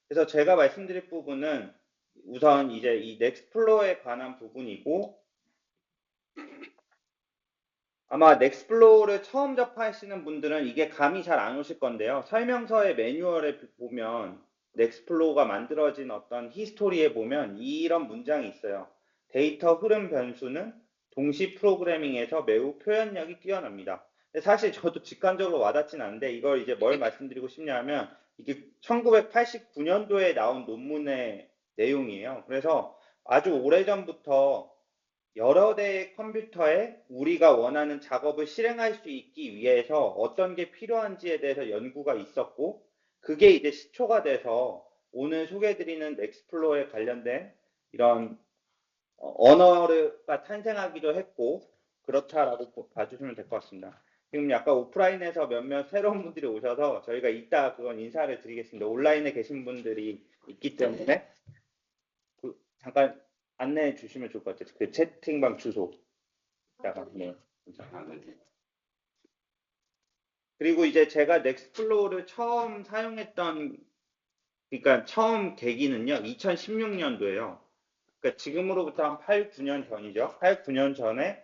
그래서 제가 말씀드릴 부분은 우선 이제 이 넥스플로어에 관한 부분이고, 아마 넥스플로어를 처음 접하시는 분들은 이게 감이 잘 안 오실 건데요. 설명서의 매뉴얼에 보면 넥스플로어가 만들어진 어떤 히스토리에 보면 이런 문장이 있어요. 데이터 흐름 변수는 동시 프로그래밍에서 매우 표현력이 뛰어납니다. 근데 사실 저도 직관적으로 와닿진 않는데 이걸 이제 뭘 말씀드리고 싶냐면 이게 1989년도에 나온 논문의 내용이에요. 그래서 아주 오래전부터 여러 대의 컴퓨터에 우리가 원하는 작업을 실행할 수 있기 위해서 어떤 게 필요한지에 대해서 연구가 있었고, 그게 이제 시초가 돼서 오늘 소개해드리는 엑스플로어에 관련된 이런 언어가 탄생하기도 했고, 그렇다라고 봐주시면 될 것 같습니다. 지금 약간 오프라인에서 몇몇 새로운 분들이 오셔서 저희가 이따 그건 인사를 드리겠습니다. 온라인에 계신 분들이 있기 때문에 잠깐 안내해 주시면 좋을 것 같아요. 그 채팅방 주소. 약간, 네. 그리고 이제 제가 넥스플로어를 처음 사용했던, 그러니까 처음 계기는요, 2016년도예요. 그러니까 지금으로부터 한 8, 9년 전이죠. 8, 9년 전에,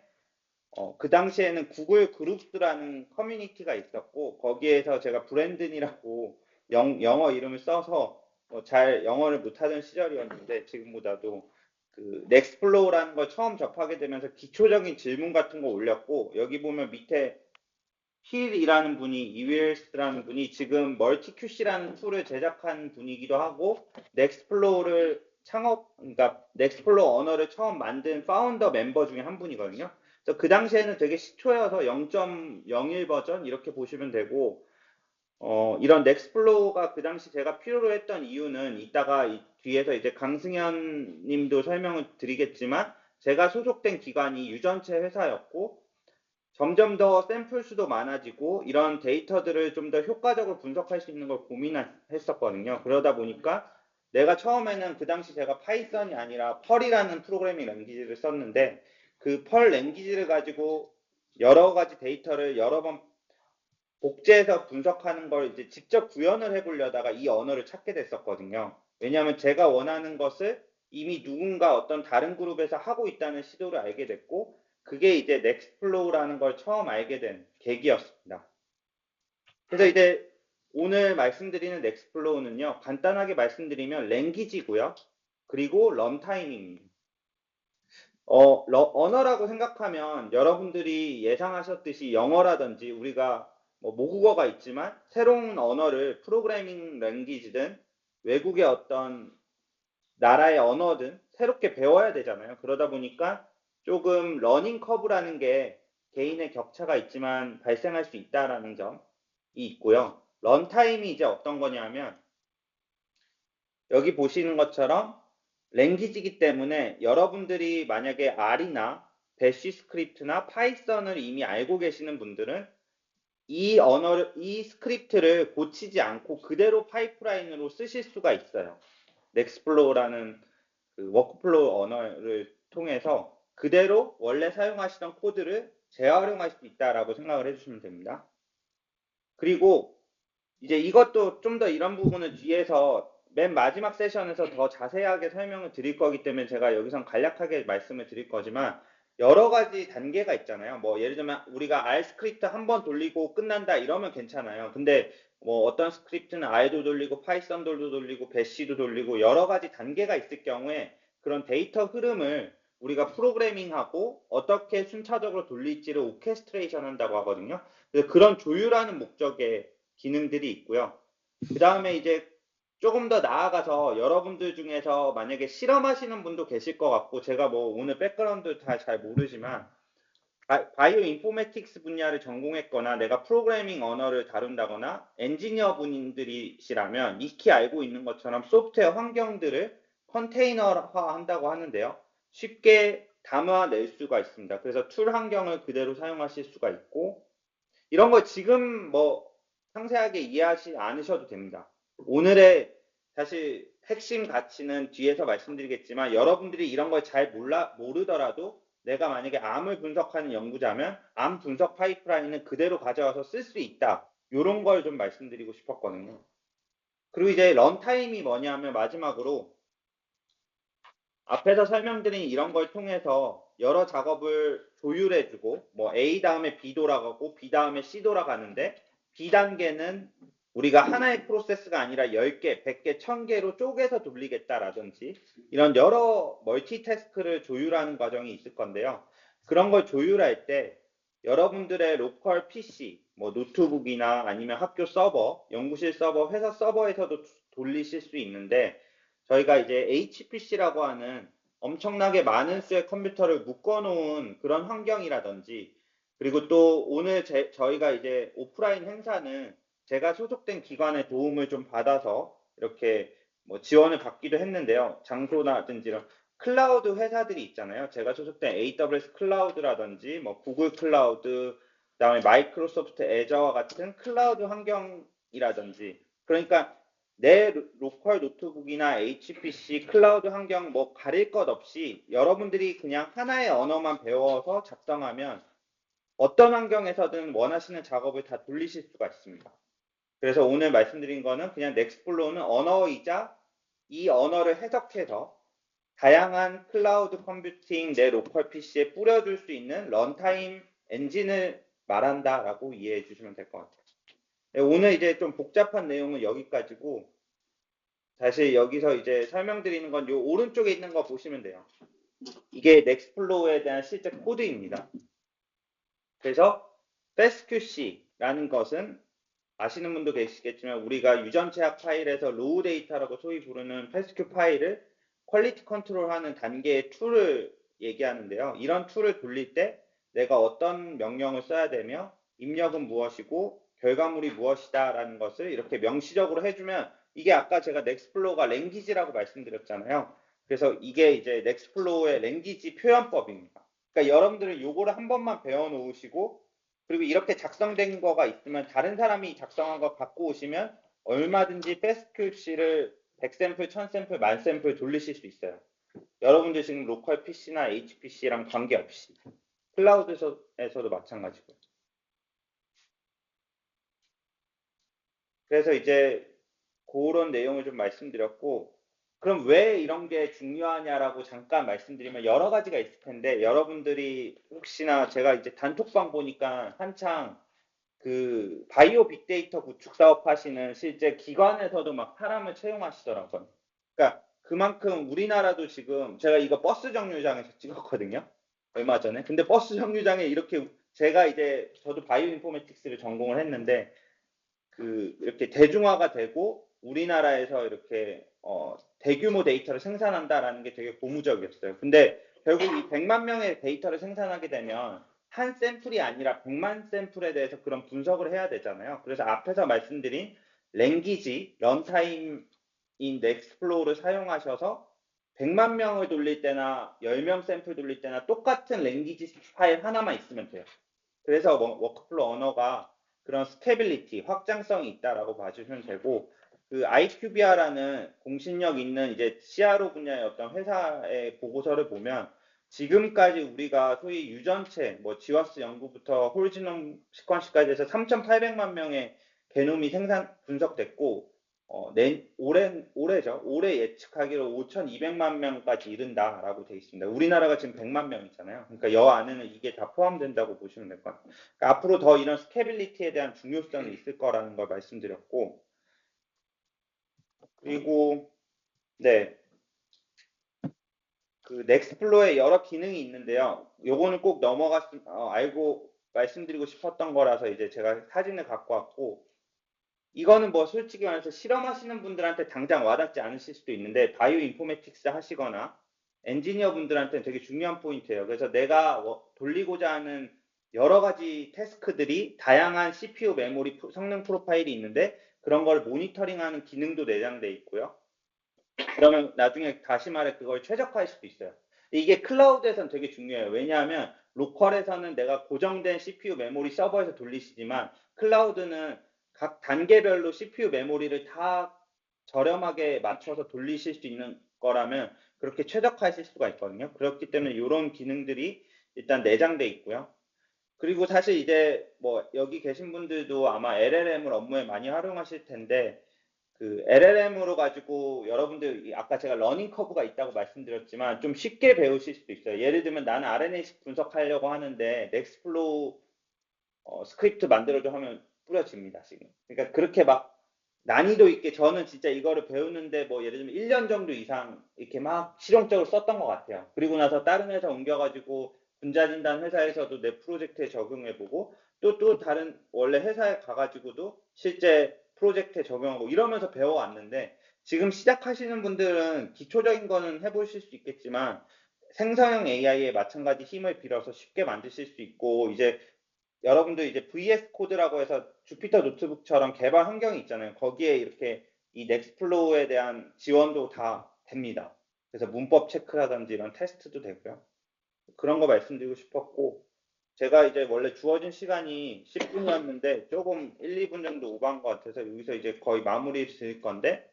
그 당시에는 구글 그룹스라는 커뮤니티가 있었고, 거기에서 제가 브랜든이라고 영어 이름을 써서 잘 영어를 못하던 시절이었는데, 지금보다도 그 넥스플로어라는 걸 처음 접하게 되면서 기초적인 질문 같은 거 올렸고, 여기 보면 밑에 힐이라는 분이, 이윌스라는 분이 지금 멀티QC라는 툴을 제작한 분이기도 하고, 넥스플로어를 그러니까 넥스플로어 언어를 처음 만든 파운더 멤버 중에 한 분이거든요. 그래서 그 당시에는 되게 시초여서 0.01 버전 이렇게 보시면 되고, 이런 넥스플로어가 그 당시 제가 필요로 했던 이유는 이따가 뒤에서 이제 강승현 님도 설명을 드리겠지만, 제가 소속된 기관이 유전체 회사였고, 점점 더 샘플 수도 많아지고 이런 데이터들을 좀 더 효과적으로 분석할 수 있는 걸 고민했었거든요. 그러다 보니까 내가 처음에는 그 당시 제가 파이썬이 아니라 펄이라는 프로그래밍 랭귀지를 썼는데 그 펄 랭귀지를 가지고 여러 가지 데이터를 여러 번 복제해서 분석하는 걸 이제 직접 구현을 해보려다가 이 언어를 찾게 됐었거든요. 왜냐하면 제가 원하는 것을 이미 누군가 어떤 다른 그룹에서 하고 있다는 시도를 알게 됐고, 그게 이제 넥스플로우라는 걸 처음 알게 된 계기였습니다. 그래서 이제 오늘 말씀드리는 넥스플로우는요, 간단하게 말씀드리면 랭귀지고요. 그리고 런타임입니다. 언어라고 생각하면 여러분들이 예상하셨듯이 영어라든지 우리가 뭐 모국어가 있지만 새로운 언어를 프로그래밍 랭귀지든 외국의 어떤 나라의 언어든 새롭게 배워야 되잖아요. 그러다 보니까 조금 러닝 커브라는 게 개인의 격차가 있지만 발생할 수 있다라는 점이 있고요. 런타임이 이제 어떤 거냐면 여기 보시는 것처럼 랭귀지이기 때문에 여러분들이 만약에 R이나 배시 스크립트나 파이썬을 이미 알고 계시는 분들은 이 스크립트를 고치지 않고 그대로 파이프라인으로 쓰실 수가 있어요. 넥스플로어라는 그 워크플로우 언어를 통해서 그대로 원래 사용하시던 코드를 재활용할 수 있다라고 생각을 해주시면 됩니다. 그리고 이제 이것도 좀 더 이런 부분을 뒤에서 맨 마지막 세션에서 더 자세하게 설명을 드릴 거기 때문에 제가 여기선 간략하게 말씀을 드릴 거지만 여러 가지 단계가 있잖아요. 뭐 예를 들면 우리가 R 스크립트 한 번 돌리고 끝난다 이러면 괜찮아요. 근데 뭐 어떤 스크립트는 R도 돌리고 파이썬도 돌리고 배시도 돌리고 여러 가지 단계가 있을 경우에 그런 데이터 흐름을 우리가 프로그래밍하고 어떻게 순차적으로 돌릴지를 오케스트레이션 한다고 하거든요. 그래서 그런 조율하는 목적의 기능들이 있고요. 그 다음에 이제 조금 더 나아가서 여러분들 중에서 만약에 실험하시는 분도 계실 것 같고 제가 뭐 오늘 백그라운드 다 잘 모르지만 바이오 인포메틱스 분야를 전공했거나 내가 프로그래밍 언어를 다룬다거나 엔지니어 분들이시라면 익히 알고 있는 것처럼 소프트웨어 환경들을 컨테이너화 한다고 하는데요. 쉽게 담아낼 수가 있습니다. 그래서 툴 환경을 그대로 사용하실 수가 있고 이런 걸 지금 뭐 상세하게 이해하지 않으셔도 됩니다. 오늘의 사실 핵심 가치는 뒤에서 말씀드리겠지만 여러분들이 이런 걸 잘 모르더라도 내가 만약에 암을 분석하는 연구자면 암 분석 파이프라인은 그대로 가져와서 쓸 수 있다. 이런 걸 좀 말씀드리고 싶었거든요. 그리고 이제 런타임이 뭐냐면 마지막으로 앞에서 설명드린 이런 걸 통해서 여러 작업을 조율해주고 뭐 A 다음에 B 돌아가고 B 다음에 C 돌아가는데 B 단계는 우리가 하나의 프로세스가 아니라 10개, 100개, 1000개로 쪼개서 돌리겠다라든지 이런 여러 멀티태스크를 조율하는 과정이 있을 건데요. 그런 걸 조율할 때 여러분들의 로컬 PC, 뭐 노트북이나 아니면 학교 서버, 연구실 서버, 회사 서버에서도 돌리실 수 있는데 저희가 이제 HPC라고 하는 엄청나게 많은 수의 컴퓨터를 묶어놓은 그런 환경이라든지 그리고 또 오늘 저희가 이제 오프라인 행사는 제가 소속된 기관의 도움을 좀 받아서 이렇게 뭐 지원을 받기도 했는데요. 장소라든지 이런 클라우드 회사들이 있잖아요. 제가 소속된 AWS 클라우드라든지 뭐 구글 클라우드, 그다음에 마이크로소프트 애저와 같은 클라우드 환경이라든지 그러니까 내 로컬 노트북이나 HPC 클라우드 환경 뭐 가릴 것 없이 여러분들이 그냥 하나의 언어만 배워서 작성하면 어떤 환경에서든 원하시는 작업을 다 돌리실 수가 있습니다. 그래서 오늘 말씀드린 거는 그냥 넥스플로우는 언어이자 이 언어를 해석해서 다양한 클라우드 컴퓨팅 내 로컬 PC에 뿌려줄 수 있는 런타임 엔진을 말한다라고 이해해 주시면 될 것 같아요. 네, 오늘 이제 좀 복잡한 내용은 여기까지고 사실 여기서 이제 설명드리는 건 요 오른쪽에 있는 거 보시면 돼요. 이게 넥스플로우에 대한 실제 코드입니다. 그래서 fastQC라는 것은 아시는 분도 계시겠지만 우리가 유전체학 파일에서 로우 데이터라고 소위 부르는 fastQ 파일을 퀄리티 컨트롤하는 단계의 툴을 얘기하는데요. 이런 툴을 돌릴 때 내가 어떤 명령을 써야 되며 입력은 무엇이고 결과물이 무엇이다 라는 것을 이렇게 명시적으로 해주면 이게 아까 제가 넥스플로우가 랭귀지라고 말씀드렸잖아요. 그래서 이게 이제 넥스플로우의 랭귀지 표현법입니다. 그러니까 여러분들은 요거를 한 번만 배워 놓으시고 그리고 이렇게 작성된 거가 있으면 다른 사람이 작성한 거 갖고 오시면 얼마든지 fastQC를 100샘플, 1000샘플, 10,000샘플 돌리실 수 있어요. 여러분들 지금 로컬 PC나 HPC랑 관계없이 클라우드에서도 마찬가지고요. 그래서 이제 그런 내용을 좀 말씀드렸고 그럼 왜 이런 게 중요하냐라고 잠깐 말씀드리면 여러 가지가 있을 텐데 여러분들이 혹시나 제가 이제 단톡방 보니까 한창 그 바이오 빅데이터 구축 사업 하시는 실제 기관에서도 막 사람을 채용하시더라고요. 그러니까 그만큼 우리나라도 지금 제가 이거 버스 정류장에서 찍었거든요. 얼마 전에. 근데 버스 정류장에 이렇게 제가 이제 저도 바이오 인포메틱스를 전공을 했는데 그 이렇게 대중화가 되고 우리나라에서 이렇게 대규모 데이터를 생산한다라는 게 되게 고무적이었어요. 근데 결국 이 100만 명의 데이터를 생산하게 되면 한 샘플이 아니라 100만 샘플에 대해서 그런 분석을 해야 되잖아요. 그래서 앞에서 말씀드린 랭귀지, 런타임인 넥스플로우를 사용하셔서 100만 명을 돌릴 때나 10명 샘플 돌릴 때나 똑같은 랭귀지 파일 하나만 있으면 돼요. 그래서 워크플로우 언어가 그런 스테빌리티, 확장성이 있다라고 봐주시면 되고, 그 IQVR라는 공신력 있는 이제 CRO 분야의 어떤 회사의 보고서를 보면 지금까지 우리가 소위 유전체, 뭐 지와스 연구부터 홀지놈 시퀀시까지 해서 3,800만 명의 게놈이 분석됐고, 올해죠. 올해 예측하기로 5,200만 명까지 이른다라고 돼 있습니다. 우리나라가 지금 100만 명이잖아요. 그러니까 여 안에는 이게 다 포함된다고 보시면 될 것 같아요. 그러니까 앞으로 더 이런 스케빌리티에 대한 중요성이 있을 거라는 걸 말씀드렸고, 그리고 네, 그 넥스플로어에 여러 기능이 있는데요. 요거는 꼭 알고 말씀드리고 싶었던 거라서 이제 제가 사진을 갖고 왔고, 이거는 뭐 솔직히 말해서 실험하시는 분들한테 당장 와닿지 않으실 수도 있는데 바이오 인포메틱스 하시거나 엔지니어 분들한테는 되게 중요한 포인트예요. 그래서 내가 돌리고자 하는 여러 가지 태스크들이 다양한 CPU 메모리 성능 프로파일이 있는데 그런 걸 모니터링하는 기능도 내장돼 있고요. 그러면 나중에 다시 말해 그걸 최적화할 수도 있어요. 이게 클라우드에서는 되게 중요해요. 왜냐하면 로컬에서는 내가 고정된 CPU 메모리 서버에서 돌리시지만 클라우드는 각 단계별로 CPU 메모리를 다 저렴하게 맞춰서 돌리실 수 있는 거라면 그렇게 최적화하실 수가 있거든요. 그렇기 때문에 이런 기능들이 일단 내장돼 있고요. 그리고 사실 이제 뭐 여기 계신 분들도 아마 LLM을 업무에 많이 활용하실 텐데 그 LLM으로 가지고 여러분들 아까 제가 러닝 커브가 있다고 말씀드렸지만 좀 쉽게 배우실 수도 있어요. 예를 들면 나는 RNA-식 분석하려고 하는데 넥스플로우 스크립트 만들어줘 하면 뿌려집니다, 지금. 그러니까 그렇게 막 난이도 있게 저는 진짜 이거를 배우는데 뭐 예를 들면 1년 정도 이상 이렇게 막 실용적으로 썼던 것 같아요. 그리고 나서 다른 회사 옮겨가지고 분자진단 회사에서도 내 프로젝트에 적용해보고 또 다른 원래 회사에 가가지고도 실제 프로젝트에 적용하고 이러면서 배워왔는데 지금 시작하시는 분들은 기초적인 거는 해보실 수 있겠지만 생성형 AI에 마찬가지 힘을 빌어서 쉽게 만드실 수 있고 이제 여러분들 이제 VS 코드라고 해서 주피터 노트북처럼 개발 환경이 있잖아요. 거기에 이렇게 이 넥스플로우에 대한 지원도 다 됩니다. 그래서 문법 체크라든지 이런 테스트도 되고요. 그런 거 말씀드리고 싶었고, 제가 이제 원래 주어진 시간이 10분이었는데 조금 1, 2분 정도 오버한 것 같아서 여기서 이제 거의 마무리 드릴 건데,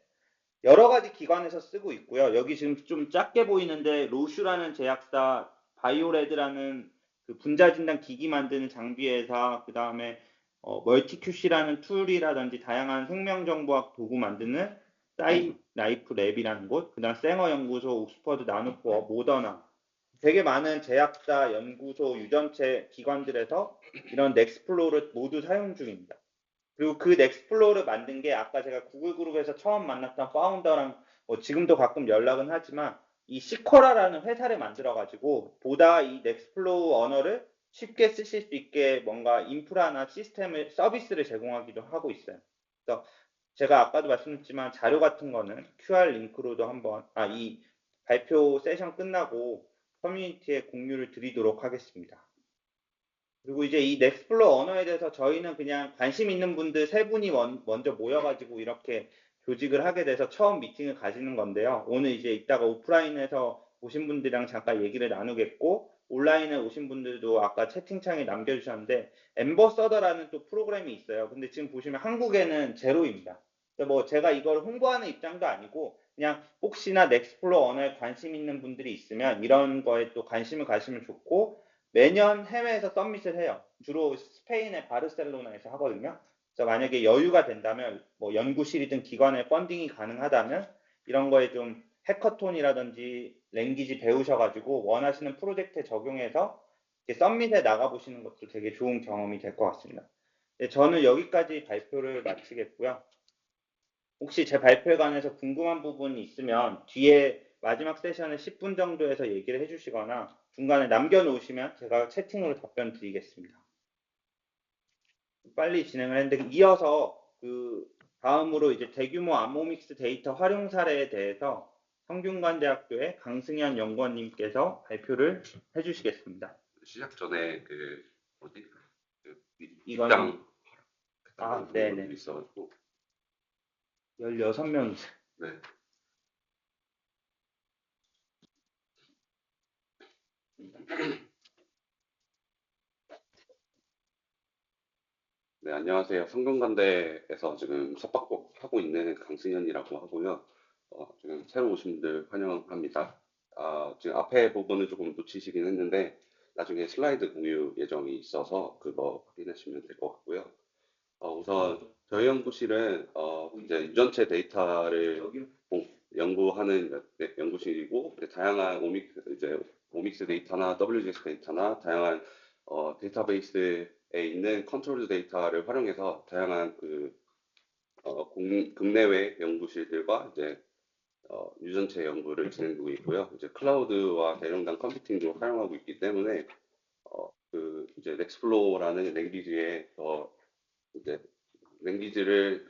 여러 가지 기관에서 쓰고 있고요. 여기 지금 좀 작게 보이는데 로슈라는 제약사, 바이오레드라는 그 분자 진단 기기 만드는 장비 회사, 그 다음에 멀티QC라는 툴이라든지 다양한 생명정보학 도구 만드는 사이라이프 랩이라는 곳, 그 다음 생어 연구소, 옥스퍼드 나노코어, 모더나 되게 많은 제약사, 연구소, 유전체 기관들에서 이런 넥스플로우를 모두 사용 중입니다. 그리고 그 넥스플로어를 만든 게 아까 제가 구글 그룹에서 처음 만났던 파운더랑 뭐 지금도 가끔 연락은 하지만 이 시쿼라라는 회사를 만들어 가지고 보다 이 넥스플로어 언어를 쉽게 쓰실 수 있게 뭔가 인프라나 시스템을 서비스를 제공하기도 하고 있어요. 그래서 제가 아까도 말씀드렸지만 자료 같은 거는 QR 링크로도 한번 이 발표 세션 끝나고 커뮤니티에 공유를 드리도록 하겠습니다. 그리고 이제 이 넥스플로어 언어에 대해서 저희는 그냥 관심 있는 분들 세 분이 먼저 모여가지고 이렇게 조직을 하게 돼서 처음 미팅을 가지는 건데요. 오늘 이제 이따가 오프라인에서 오신 분들이랑 잠깐 얘기를 나누겠고, 온라인에 오신 분들도 아까 채팅창에 남겨주셨는데, 엠버서더라는 또 프로그램이 있어요. 근데 지금 보시면 한국에는 제로입니다. 뭐 제가 이걸 홍보하는 입장도 아니고, 그냥 혹시나 넥스플로어 언어에 관심 있는 분들이 있으면 이런 거에 또 관심을 가시면 좋고, 매년 해외에서 서밋을 해요. 주로 스페인의 바르셀로나에서 하거든요. 그래서 만약에 여유가 된다면 뭐 연구실이든 기관의 펀딩이 가능하다면 이런 거에 좀 해커톤이라든지 랭귀지 배우셔가지고 원하시는 프로젝트에 적용해서 서밋에 나가보시는 것도 되게 좋은 경험이 될 것 같습니다. 네, 저는 여기까지 발표를 마치겠고요. 혹시 제 발표에 관해서 궁금한 부분이 있으면 뒤에 마지막 세션에 10분 정도에서 얘기를 해주시거나 중간에 남겨놓으시면 제가 채팅으로 답변 드리겠습니다. 빨리 진행을 했는데 이어서 그 다음으로 이제 대규모 암모믹스 데이터 활용 사례에 대해서 성균관대학교의 강승현 연구원님께서 발표를 해주시겠습니다. 시작 전에 그 어디 그 이거는 입장 네네. 있어가지고 16명. 네. 네, 안녕하세요. 성균관대에서 지금 석박복 하고 있는 강승현이라고 하고요. 지금 새로 오신 분들 환영합니다. 지금 앞에 부분을 조금 놓치시긴 했는데 나중에 슬라이드 공유 예정이 있어서 그거 확인하시면 될 것 같고요. 우선 저희 연구실은 이제 유전체 데이터를 연구하는 연구실이고 이제 다양한 오믹스 데이터나 WGS 데이터나 다양한 데이터베이스에 있는 컨트롤 데이터를 활용해서 다양한 국내외 연구실들과 이제 유전체 연구를 진행하고 있고요. 이제 클라우드와 대용량 컴퓨팅도 사용하고 있기 때문에 이제 넥스플로어라는 랭귀지에 이제 랭귀지를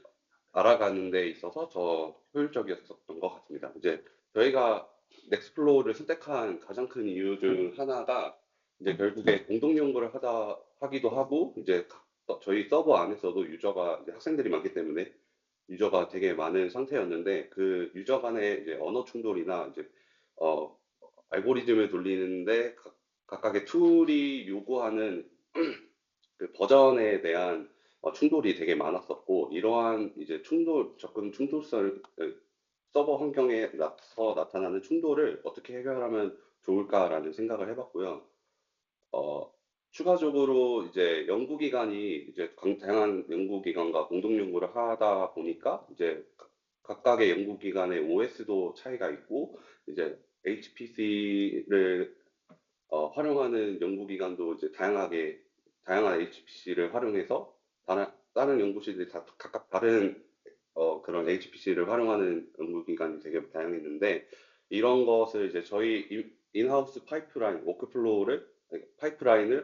알아가는 데 있어서 더 효율적이었던 것 같습니다. 이제 저희가 넥스플로어를 선택한 가장 큰 이유 중 하나가 이제 결국에 공동 연구를 하기도 하고 이제 저희 서버 안에서도 유저가 이제 학생들이 많기 때문에 유저가 되게 많은 상태였는데 그 유저 간의 이제 언어 충돌이나 이제 어, 알고리즘을 돌리는데 각각의 툴이 요구하는 그 버전에 대한 충돌이 되게 많았었고 이러한 이제 접근 충돌성 서버 환경에서 나타나는 충돌을 어떻게 해결하면 좋을까라는 생각을 해봤고요. 어, 추가적으로 이제 연구기관이 이제 다양한 연구기관과 공동 연구를 하다 보니까 이제 각각의 연구기관의 OS도 차이가 있고, 이제 HPC를 활용하는 연구기관도 이제 다양한 HPC를 활용해서 다른 연구실들이 다 각각 다른 그런 HPC를 활용하는 연구기관이 되게 다양했는데, 이런 것을 이제 저희 인하우스 파이프라인을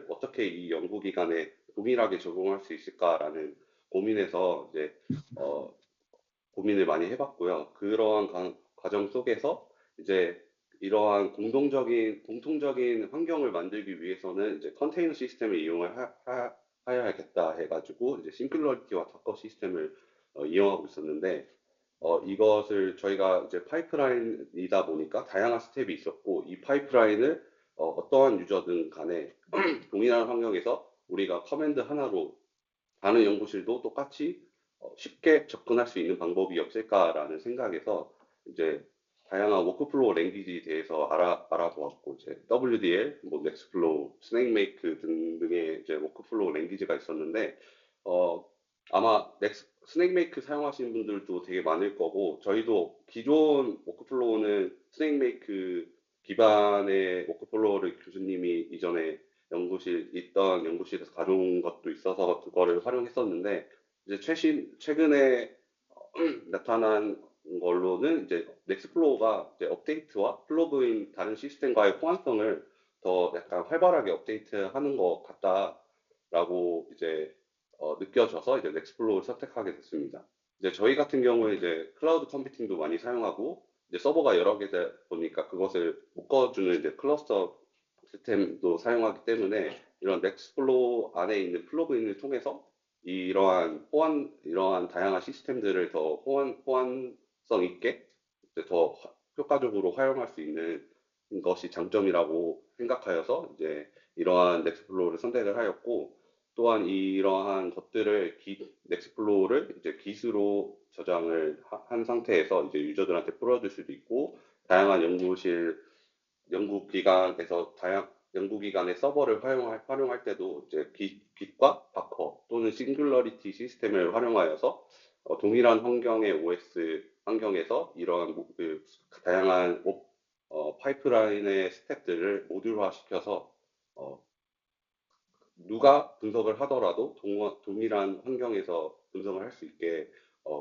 어떻게 이 연구기관에 동일하게 적용할 수 있을까라는 고민에서 이제 어, 고민을 많이 해봤고요. 그러한 과정 속에서 이제 이러한 공통적인 환경을 만들기 위해서는 이제 컨테이너 시스템을 해야겠다 해가지고 이제 싱귤러리티와 다커 시스템을 이용하고 있었는데, 이것을 저희가 이제 파이프라인이다 보니까 다양한 스텝이 있었고, 이 파이프라인을 어떠한 유저든 간에 동일한 환경에서 우리가 커맨드 하나로 다른 연구실도 똑같이 쉽게 접근할 수 있는 방법이 없을까라는 생각에서 이제 다양한 워크플로우 랭귀지에 대해서 알아보았고, 이제 WDL, 뭐 넥스플로우, 스낵메이크 등등의 이제 워크플로우 랭귀지가 있었는데, 어, 아마 스낵메이크 사용하시는 분들도 되게 많을 거고, 저희도 기존 워크플로우는 스낵메이크 기반의 워크플로우를 교수님이 이전에 있던 연구실에서 가져온 것도 있어서 그거를 활용했었는데, 이제 최근에 나타난 걸로는 이제 넥스플로어가 이제 업데이트와 플러그인 다른 시스템과의 호환성을 더 약간 활발하게 업데이트하는 것 같다라고 이제 느껴져서 이제 넥스플로어를 선택하게 됐습니다. 이제 저희 같은 경우에 이제 클라우드 컴퓨팅도 많이 사용하고, 이제 서버가 여러 개다 보니까 그것을 묶어주는 이제 클러스터 시스템도 사용하기 때문에 이런 넥스플로어 안에 있는 플러그인을 통해서 이러한 다양한 시스템들을 더 호환성 있게 이제 더 효과적으로 활용할 수 있는 것이 장점이라고 생각하여서 이제 이러한 넥스플로어를 선택을 하였고, 또한 이러한 것들을 넥스플로어를 이제 기수로 저장을 한 상태에서 이제 유저들한테 풀어줄 수도 있고, 다양한 연구기관의 서버를 활용할 때도 이제 깃과 바커 또는 싱귤러리티 시스템을 활용하여서 동일한 환경의 OS 환경에서 이러한 다양한 파이프라인의 스택들을 모듈화 시켜서 어, 누가 분석을 하더라도 동일한 환경에서 분석을 할 수 있게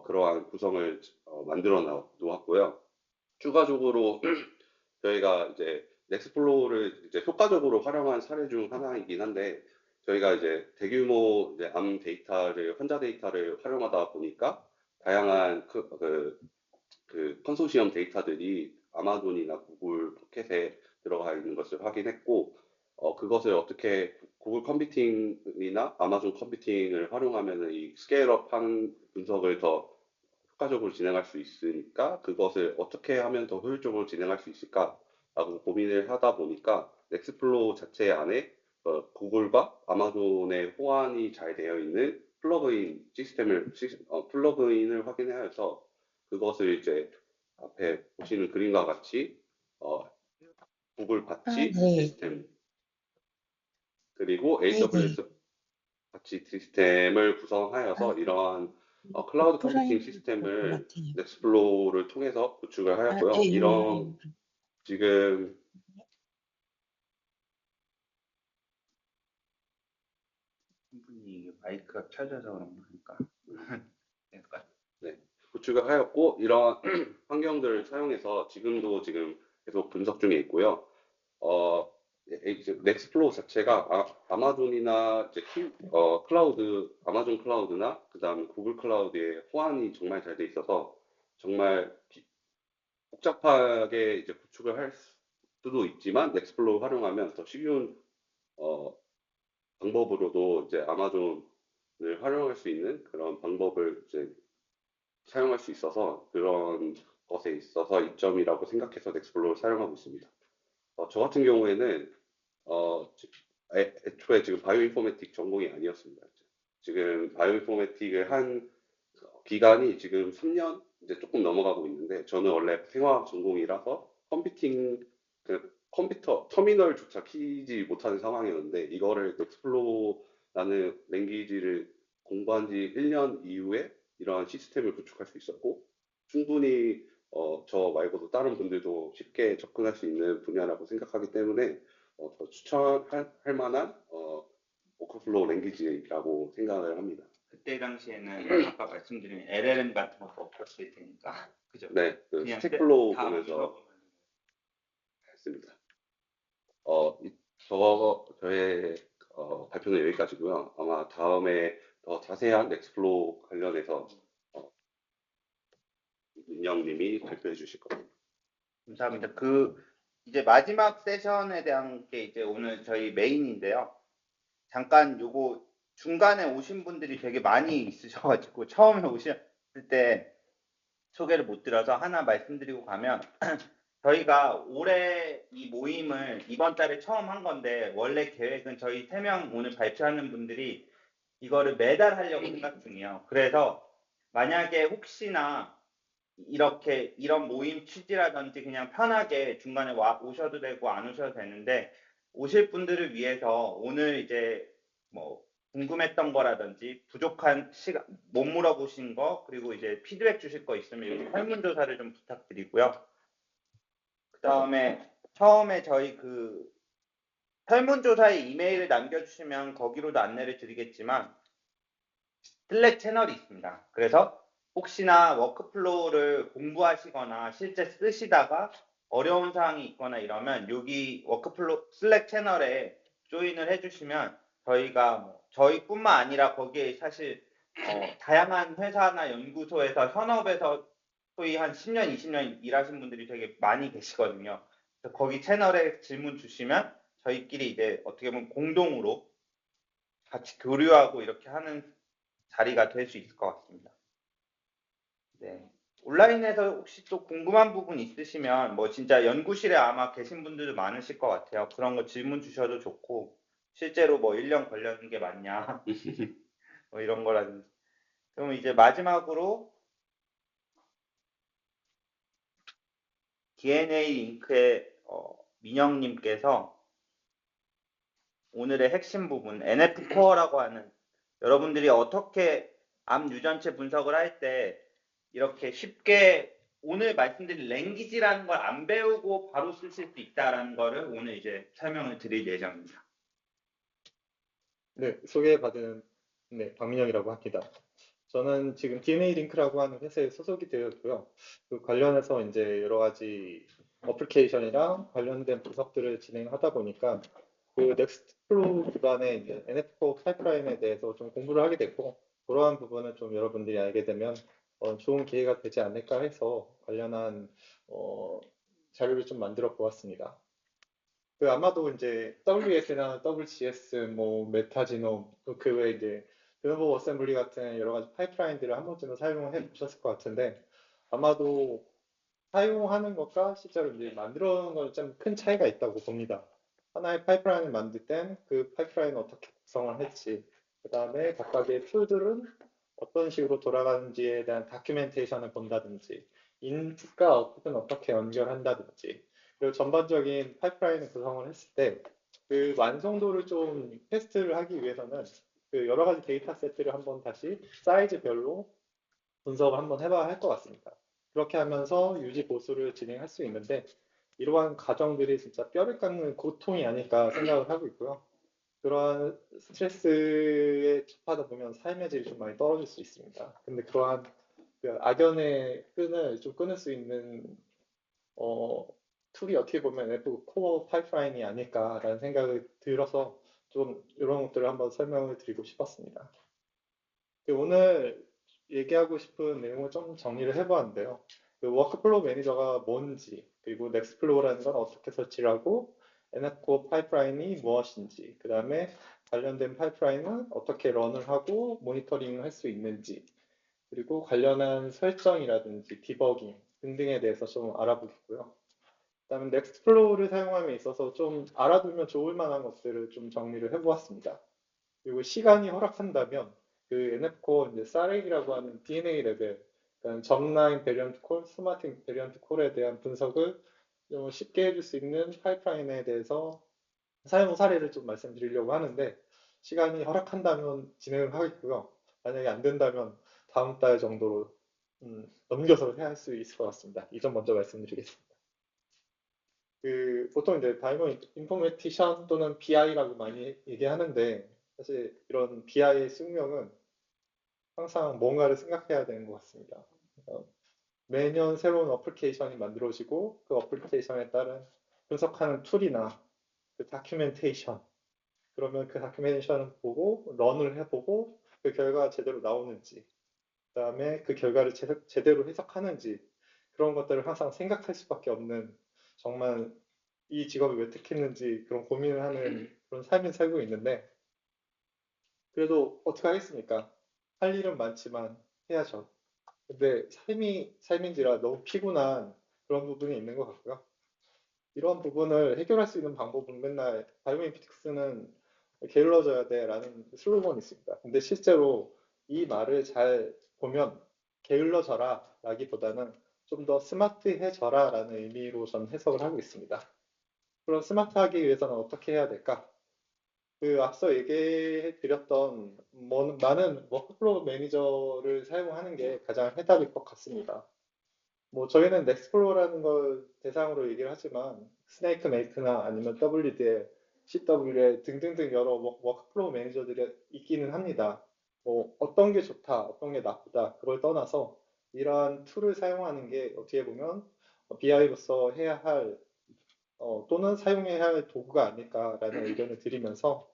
그러한 구성을 만들어 놓았고요. 추가적으로 저희가 이제 넥스플로우를 이제 효과적으로 활용한 사례 중 하나이긴 한데, 저희가 이제 대규모 이제 환자 데이터를 활용하다 보니까 다양한 그 컨소시엄 데이터들이 아마존이나 구글 포켓에 들어가 있는 것을 확인했고, 그것을 어떻게 구글 컴퓨팅이나 아마존 컴퓨팅을 하면은 이 스케일업한 분석을 더 효과적으로 진행할 수 있으니까 그것을 어떻게 하면 더 효율적으로 진행할 수 있을까라고 고민을 하다 보니까 넥스플로우 자체 안에 구글과 아마존의 호환이 잘 되어 있는 플러그인을 확인하여서 그것을 이제 앞에 보시는 그림과 같이 어, 구글 아, 바치 네. 시스템 그리고 네네. AWS 바치 시스템을 아, 구성하여서 이러한 클라우드 컴퓨팅 오프라인으로 그럴 것 시스템을 같아요. 넥스플로우를 통해서 구축을 아, 하였고요. 예, 예, 예. 지금 충분히 마이크가 켜져서 그런 거니까. 그러니까 네, 구축을 하였고, 이러한 환경들을 사용해서 지금 계속 분석 중에 있고요. 어, 이제 넥스플로우 자체가 아마존이나 이제 아마존 클라우드나 그다음에 구글 클라우드의 호환이 정말 잘 돼 있어서 정말 복잡하게 이제 구축을 할 수도 있지만 넥스플로우 활용하면 더 쉬운 어, 방법으로도 이제 아마존을 활용할 수 있는 그런 방법을 이제 사용할 수 있어서 그런 것에 있어서 이점이라고 생각해서 넥스플로우를 사용하고 있습니다. 저 같은 경우에는 애초에 지금 바이오인포매틱 전공이 아니었습니다. 지금 바이오인포매틱을 한 기간이 지금 3년 이제 조금 넘어가고 있는데, 저는 원래 생화학 전공이라서 컴퓨터 터미널조차 키지 못하는 상황이었는데, 이거를 넥스플로우라는 랭귀지를 공부한 지 1년 이후에 이러한 시스템을 구축할 수 있었고, 충분히 저 말고도 다른 분들도 쉽게 접근할 수 있는 분야라고 생각하기 때문에 더 추천할 만한 워크플로우 랭귀지라고 생각을 합니다. 그때 당시에는 아까 말씀드린 LLM 같은 것도 없었을 테니까 그죠? 네, 그 그냥 스택플로우 다 보면서 물어보면 했습니다. 저의 발표는 여기까지고요. 아마 다음에 더 자세한 넥스플로우 관련해서 민영님이 발표해 주실 겁니다. 감사합니다. 이제 마지막 세션에 대한 게 이제 오늘 저희 메인인데요. 잠깐 요거 중간에 오신 분들이 되게 많이 있으셔가지고 처음에 오셨을 때 소개를 못 드려서 하나 말씀드리고 가면 저희가 올해 이 모임을 이번 달에 처음 한 건데 원래 계획은 저희 3명 오늘 발표하는 분들이 이거를 매달 하려고 생각 중이에요. 그래서 만약에 혹시나 이렇게 이런 모임 취지라든지 그냥 편하게 중간에 오셔도 되고 안 오셔도 되는데 오실 분들을 위해서 오늘 이제 뭐 궁금했던 거라든지 부족한 시간 못 물어보신 거 그리고 이제 피드백 주실 거 있으면 여기 설문조사를 좀 부탁드리고요. 그 다음에 처음에 저희 설문조사에 이메일을 남겨주시면 거기로도 안내를 드리겠지만 슬랙 채널이 있습니다. 그래서 혹시나 워크플로우를 공부하시거나 실제 쓰시다가 어려운 사항이 있거나 이러면 여기 워크플로우 슬랙 채널에 조인을 해주시면 저희가 저희뿐만 아니라 거기에 사실 다양한 회사나 연구소에서 현업에서 소위 한 10년, 20년 일하신 분들이 되게 많이 계시거든요. 그래서 거기 채널에 질문 주시면 저희끼리 이제 어떻게 보면 공동으로 같이 교류하고 이렇게 하는 자리가 될 수 있을 것 같습니다. 네. 온라인에서 혹시 또 궁금한 부분 있으시면 뭐 진짜 연구실에 아마 계신 분들도 많으실 것 같아요. 그런 거 질문 주셔도 좋고 실제로 뭐 1년 걸렸는 게 맞냐 뭐 이런 거라든지. 그럼 이제 마지막으로 DNA 링크의 민영님께서 오늘의 핵심 부분 NF 코어라고 하는 여러분들이 어떻게 암 유전체 분석을 할 때 이렇게 쉽게 오늘 말씀드린 랭귀지라는 걸 안 배우고 바로 쓰실 수 있다라는 거를 오늘 이제 설명을 드릴 예정입니다. 네, 소개받은 박민영이라고 합니다. 저는 지금 DNA 링크라고 하는 회사에 소속이 되어 있고요. 그 관련해서 이제 여러 가지 어플리케이션이랑 관련된 분석들을 진행하다 보니까 그 넥스트플로우 기반의 이제 NF4 파이프라인에 대해서 좀 공부를 하게 됐고 그러한 부분을 좀 여러분들이 알게 되면 좋은 기회가 되지 않을까 해서 관련한 자료를 좀 만들어 보았습니다. 그 아마도 이제 WS나 WGS, 뭐 메타지노, 그 외에 이제 드노버 어셈블리 같은 여러 가지 파이프라인들을 한 번쯤은 사용해 보셨을 것 같은데 아마도 사용하는 것과 실제로 이제 만들어 놓은 건 좀 큰 차이가 있다고 봅니다. 하나의 파이프라인을 만들 땐 그 파이프라인을 어떻게 구성을 했지, 그 다음에 각각의 툴들은 어떤 식으로 돌아가는지에 대한 다큐멘테이션을 본다든지, 인풋과 아웃풋은 어떻게 연결한다든지, 그리고 전반적인 파이프라인을 구성을 했을 때 그 완성도를 좀 테스트를 하기 위해서는 그 여러 가지 데이터 셋들을 한번 다시 사이즈별로 분석을 한번 해봐야 할 것 같습니다. 그렇게 하면서 유지 보수를 진행할 수 있는데 이러한 과정들이 진짜 뼈를 깎는 고통이 아닐까 생각을 하고 있고요. 그러한 스트레스에 접하다 보면 삶의 질이 좀 많이 떨어질 수 있습니다. 근데 그러한 그 악연의 끈을 좀 끊을 수 있는 툴이 어떻게 보면 F 코어 파이프라인이 아닐까라는 생각이 들어서 좀 이런 것들을 한번 설명을 드리고 싶었습니다. 오늘 얘기하고 싶은 내용을 좀 정리를 해보았는데요. 그 워크플로우 매니저가 뭔지, 그리고 넥스플로우라는 건 어떻게 설치를 하고, NFCore 파이프라인이 무엇인지, 그 다음에 관련된 파이프라인은 어떻게 런을 하고 모니터링을 할 수 있는지, 그리고 관련한 설정이라든지 디버깅 등등에 대해서 좀 알아보겠고요. 그다음에 넥스플로우를 사용함에 있어서 좀 알아두면 좋을 만한 것들을 좀 정리를 해보았습니다. 그리고 시간이 허락한다면 그 NF코어 이제 사렉이라고 하는 DNA 레벨, 그러니까 점라인 베리언트 콜, 스마트 베리언트 콜에 대한 분석을 좀 쉽게 해줄 수 있는 파이프라인에 대해서 사용 사례를 좀 말씀드리려고 하는데 시간이 허락한다면 진행을 하겠고요. 만약에 안 된다면 다음 달 정도로 넘겨서 해야 할 수 있을 것 같습니다. 이 점 먼저 말씀드리겠습니다. 보통 이제 바이오 인포메티션 또는 BI라고 많이 얘기하는데 사실 이런 BI의 숙명은 항상 뭔가를 생각해야 되는 것 같습니다. 어, 매년 새로운 어플리케이션이 만들어지고 그 어플리케이션에 따른 분석하는 툴이나 그 다큐멘테이션 그러면 그 다큐멘테이션을 보고 런을 해보고 그 결과가 제대로 나오는지 그다음에 그 결과를 제대로 해석하는지 그런 것들을 항상 생각할 수밖에 없는 정말 이 직업을 왜 택했는지 그런 고민을 하는 그런 삶을 살고 있는데 그래도 어떻게 하겠습니까? 할 일은 많지만 해야죠. 근데 삶인지라 너무 피곤한 그런 부분이 있는 것 같고요. 이런 부분을 해결할 수 있는 방법은 맨날 바이오인포틱스는 게을러져야 돼라는 슬로건이 있습니다. 근데 실제로 이 말을 잘 보면 게을러져라 라기보다는 좀 더 스마트해져라 라는 의미로 저는 해석을 하고 있습니다. 그럼 스마트하기 위해서는 어떻게 해야 될까? 앞서 얘기해 드렸던 많은 워크플로우 매니저를 사용하는 게 가장 해답일 것 같습니다. 저희는 넥스플로어라는 걸 대상으로 얘기를 하지만 스네이크 메이크나 아니면 WDL, CWL 등등등 여러 워크플로우 매니저들이 있기는 합니다. 어떤 게 좋다, 어떤 게 나쁘다 그걸 떠나서 이러한 툴을 사용하는 게 어떻게 보면 BI로서 해야 할 또는 사용해야 할 도구가 아닐까라는 의견을 드리면서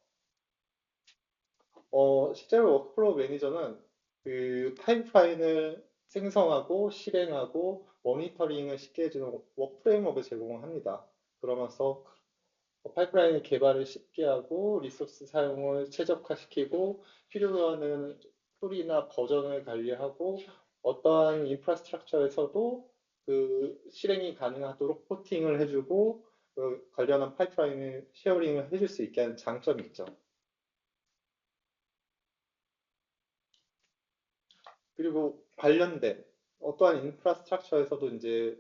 실제로 워크플로우 매니저는 그 파이프라인을 생성하고 실행하고 모니터링을 쉽게 해주는 워크 프레임워크를 제공합니다. 그러면서 파이프라인의 개발을 쉽게 하고 리소스 사용을 최적화시키고 필요로 하는 툴이나 버전을 관리하고 어떠한 인프라스트럭처에서도 그 실행이 가능하도록 포팅을 해주고 관련한 파이프라인을 쉐어링을 해줄 수 있게 하는 장점이 있죠. 그리고 관련된 어떠한 인프라스트럭처에서도 이제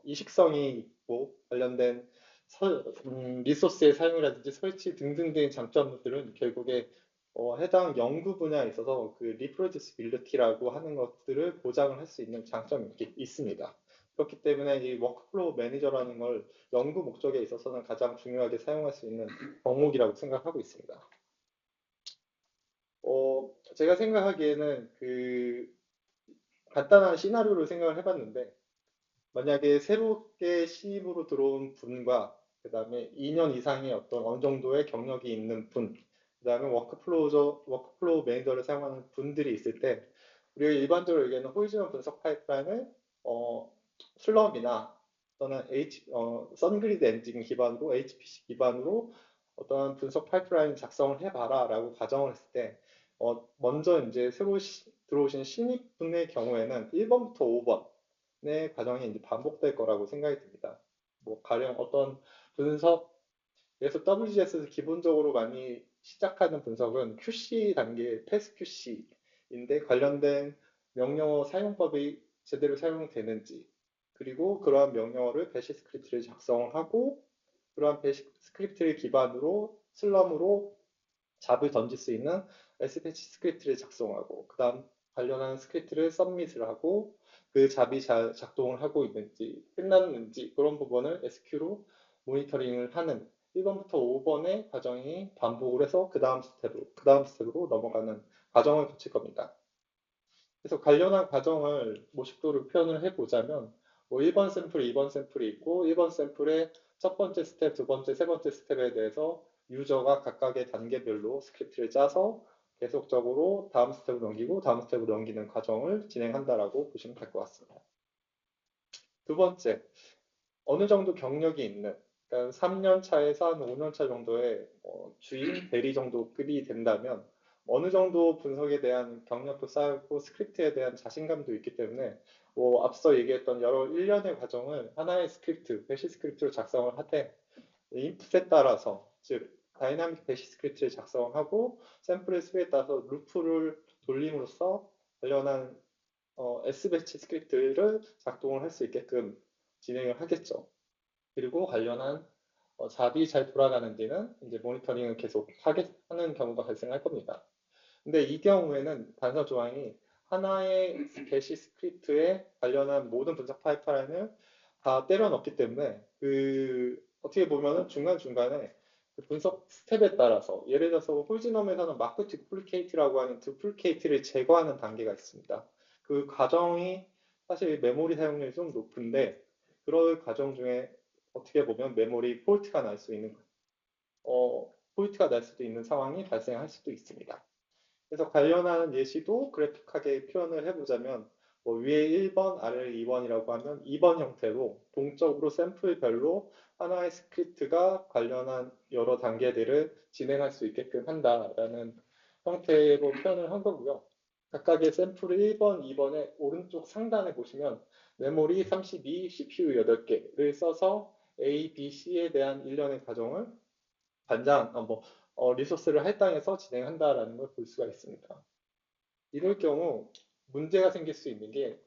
이식성이 있고 관련된 리소스의 사용이라든지 설치 등등등의 장점들은 결국에 해당 연구 분야에 있어서 그 리프로듀스빌리티라고 하는 것들을 보장을 할 수 있는 장점이 있습니다. 그렇기 때문에 이 워크플로우 매니저라는 걸 연구 목적에 있어서는 가장 중요하게 사용할 수 있는 덕목이라고 생각하고 있습니다. 제가 생각하기에는 간단한 시나리오를 생각을 해봤는데 만약에 새롭게 신입으로 들어온 분과 그 다음에 2년 이상의 어느 정도의 경력이 있는 분, 그 다음에 워크플로우 매니저를 사용하는 분들이 있을 때 우리가 일반적으로 얘기하는 호리즈널 분석 파이프라인을 슬럼이나 또는 선그리드 엔진 기반으로 HPC 기반으로 어떠한 분석 파이프라인 작성을 해봐라 라고 가정을 했을 때 먼저 이제 새로 들어오신 신입분의 경우에는 1번부터 5번의 과정이 이제 반복될 거라고 생각이 듭니다. 가령 어떤 분석, 그래서 WGS에서 기본적으로 많이 시작하는 분석은 QC 단계, 패스 QC인데 관련된 명령어 사용법이 제대로 사용되는지, 그리고 그러한 명령어를 배시 스크립트를 작성하고 그러한 배시 스크립트를 기반으로 슬럼으로 잡을 던질 수 있는 SPH 스크립트를 작성하고 그 다음 관련한 스크립트를 서밋을 하고 그 잡이 잘 작동을 하고 있는지 끝났는지 그런 부분을 SQ로 모니터링을 하는 1번부터 5번의 과정이 반복을 해서 그 다음 스텝으로 넘어가는 과정을 거칠 겁니다. 그래서 관련한 과정을 모식도로 표현을 해보자면 1번 샘플, 2번 샘플이 있고 1번 샘플의 첫 번째 스텝, 두 번째, 세 번째 스텝에 대해서 유저가 각각의 단계별로 스크립트를 짜서 계속적으로 다음 스텝으로 넘기고 다음 스텝으로 넘기는 과정을 진행한다라고 보시면 될 것 같습니다. 두 번째, 어느 정도 경력이 있는 그러니까 3년 차에서 한 5년 차 정도의 주임, 대리 정도 급이 된다면 어느 정도 분석에 대한 경력도 쌓였고 스크립트에 대한 자신감도 있기 때문에 앞서 얘기했던 여러 1년의 과정을 하나의 스크립트, 배시 스크립트로 작성을 하되 인풋에 따라서 즉 다이나믹 배시 스크립트를 작성하고 샘플의 수에 따라서 루프를 돌림으로써 관련한 S배치 스크립트를 작동을 할 수 있게끔 진행을 하겠죠. 그리고 관련한 잡이 잘 돌아가는지는 이제 모니터링을 계속 하는 경우가 발생할 겁니다. 근데 이 경우에는 단서 조항이 하나의 배시 스크립트에 관련한 모든 분석 파이프라인을 다 때려 넣기 때문에 어떻게 보면은 중간중간에 그 분석 스텝에 따라서 예를 들어서 홀지넘에서는 마크 디플리케이트라고 하는 디플리케이트를 제거하는 단계가 있습니다. 그 과정이 사실 메모리 사용률이 좀 높은데 그럴 과정 중에 어떻게 보면 메모리 폴트가 날 수 있는 폴트가 날 수도 있는 상황이 발생할 수도 있습니다. 그래서 관련한 예시도 그래픽하게 표현을 해보자면 뭐 위에 1번, 아래 2번이라고 하면 2번 형태로 동적으로 샘플별로 하나의 스크립트가 관련한 여러 단계들을 진행할 수 있게끔 한다라는 형태로 표현을 한 거고요. 각각의 샘플을 1번, 2번의 오른쪽 상단에 보시면 메모리 32, CPU 8개를 써서 A, B, C에 대한 일련의 과정을 리소스를 할당해서 진행한다라는 걸 볼 수가 있습니다. 이럴 경우 문제가 생길 수 있는 게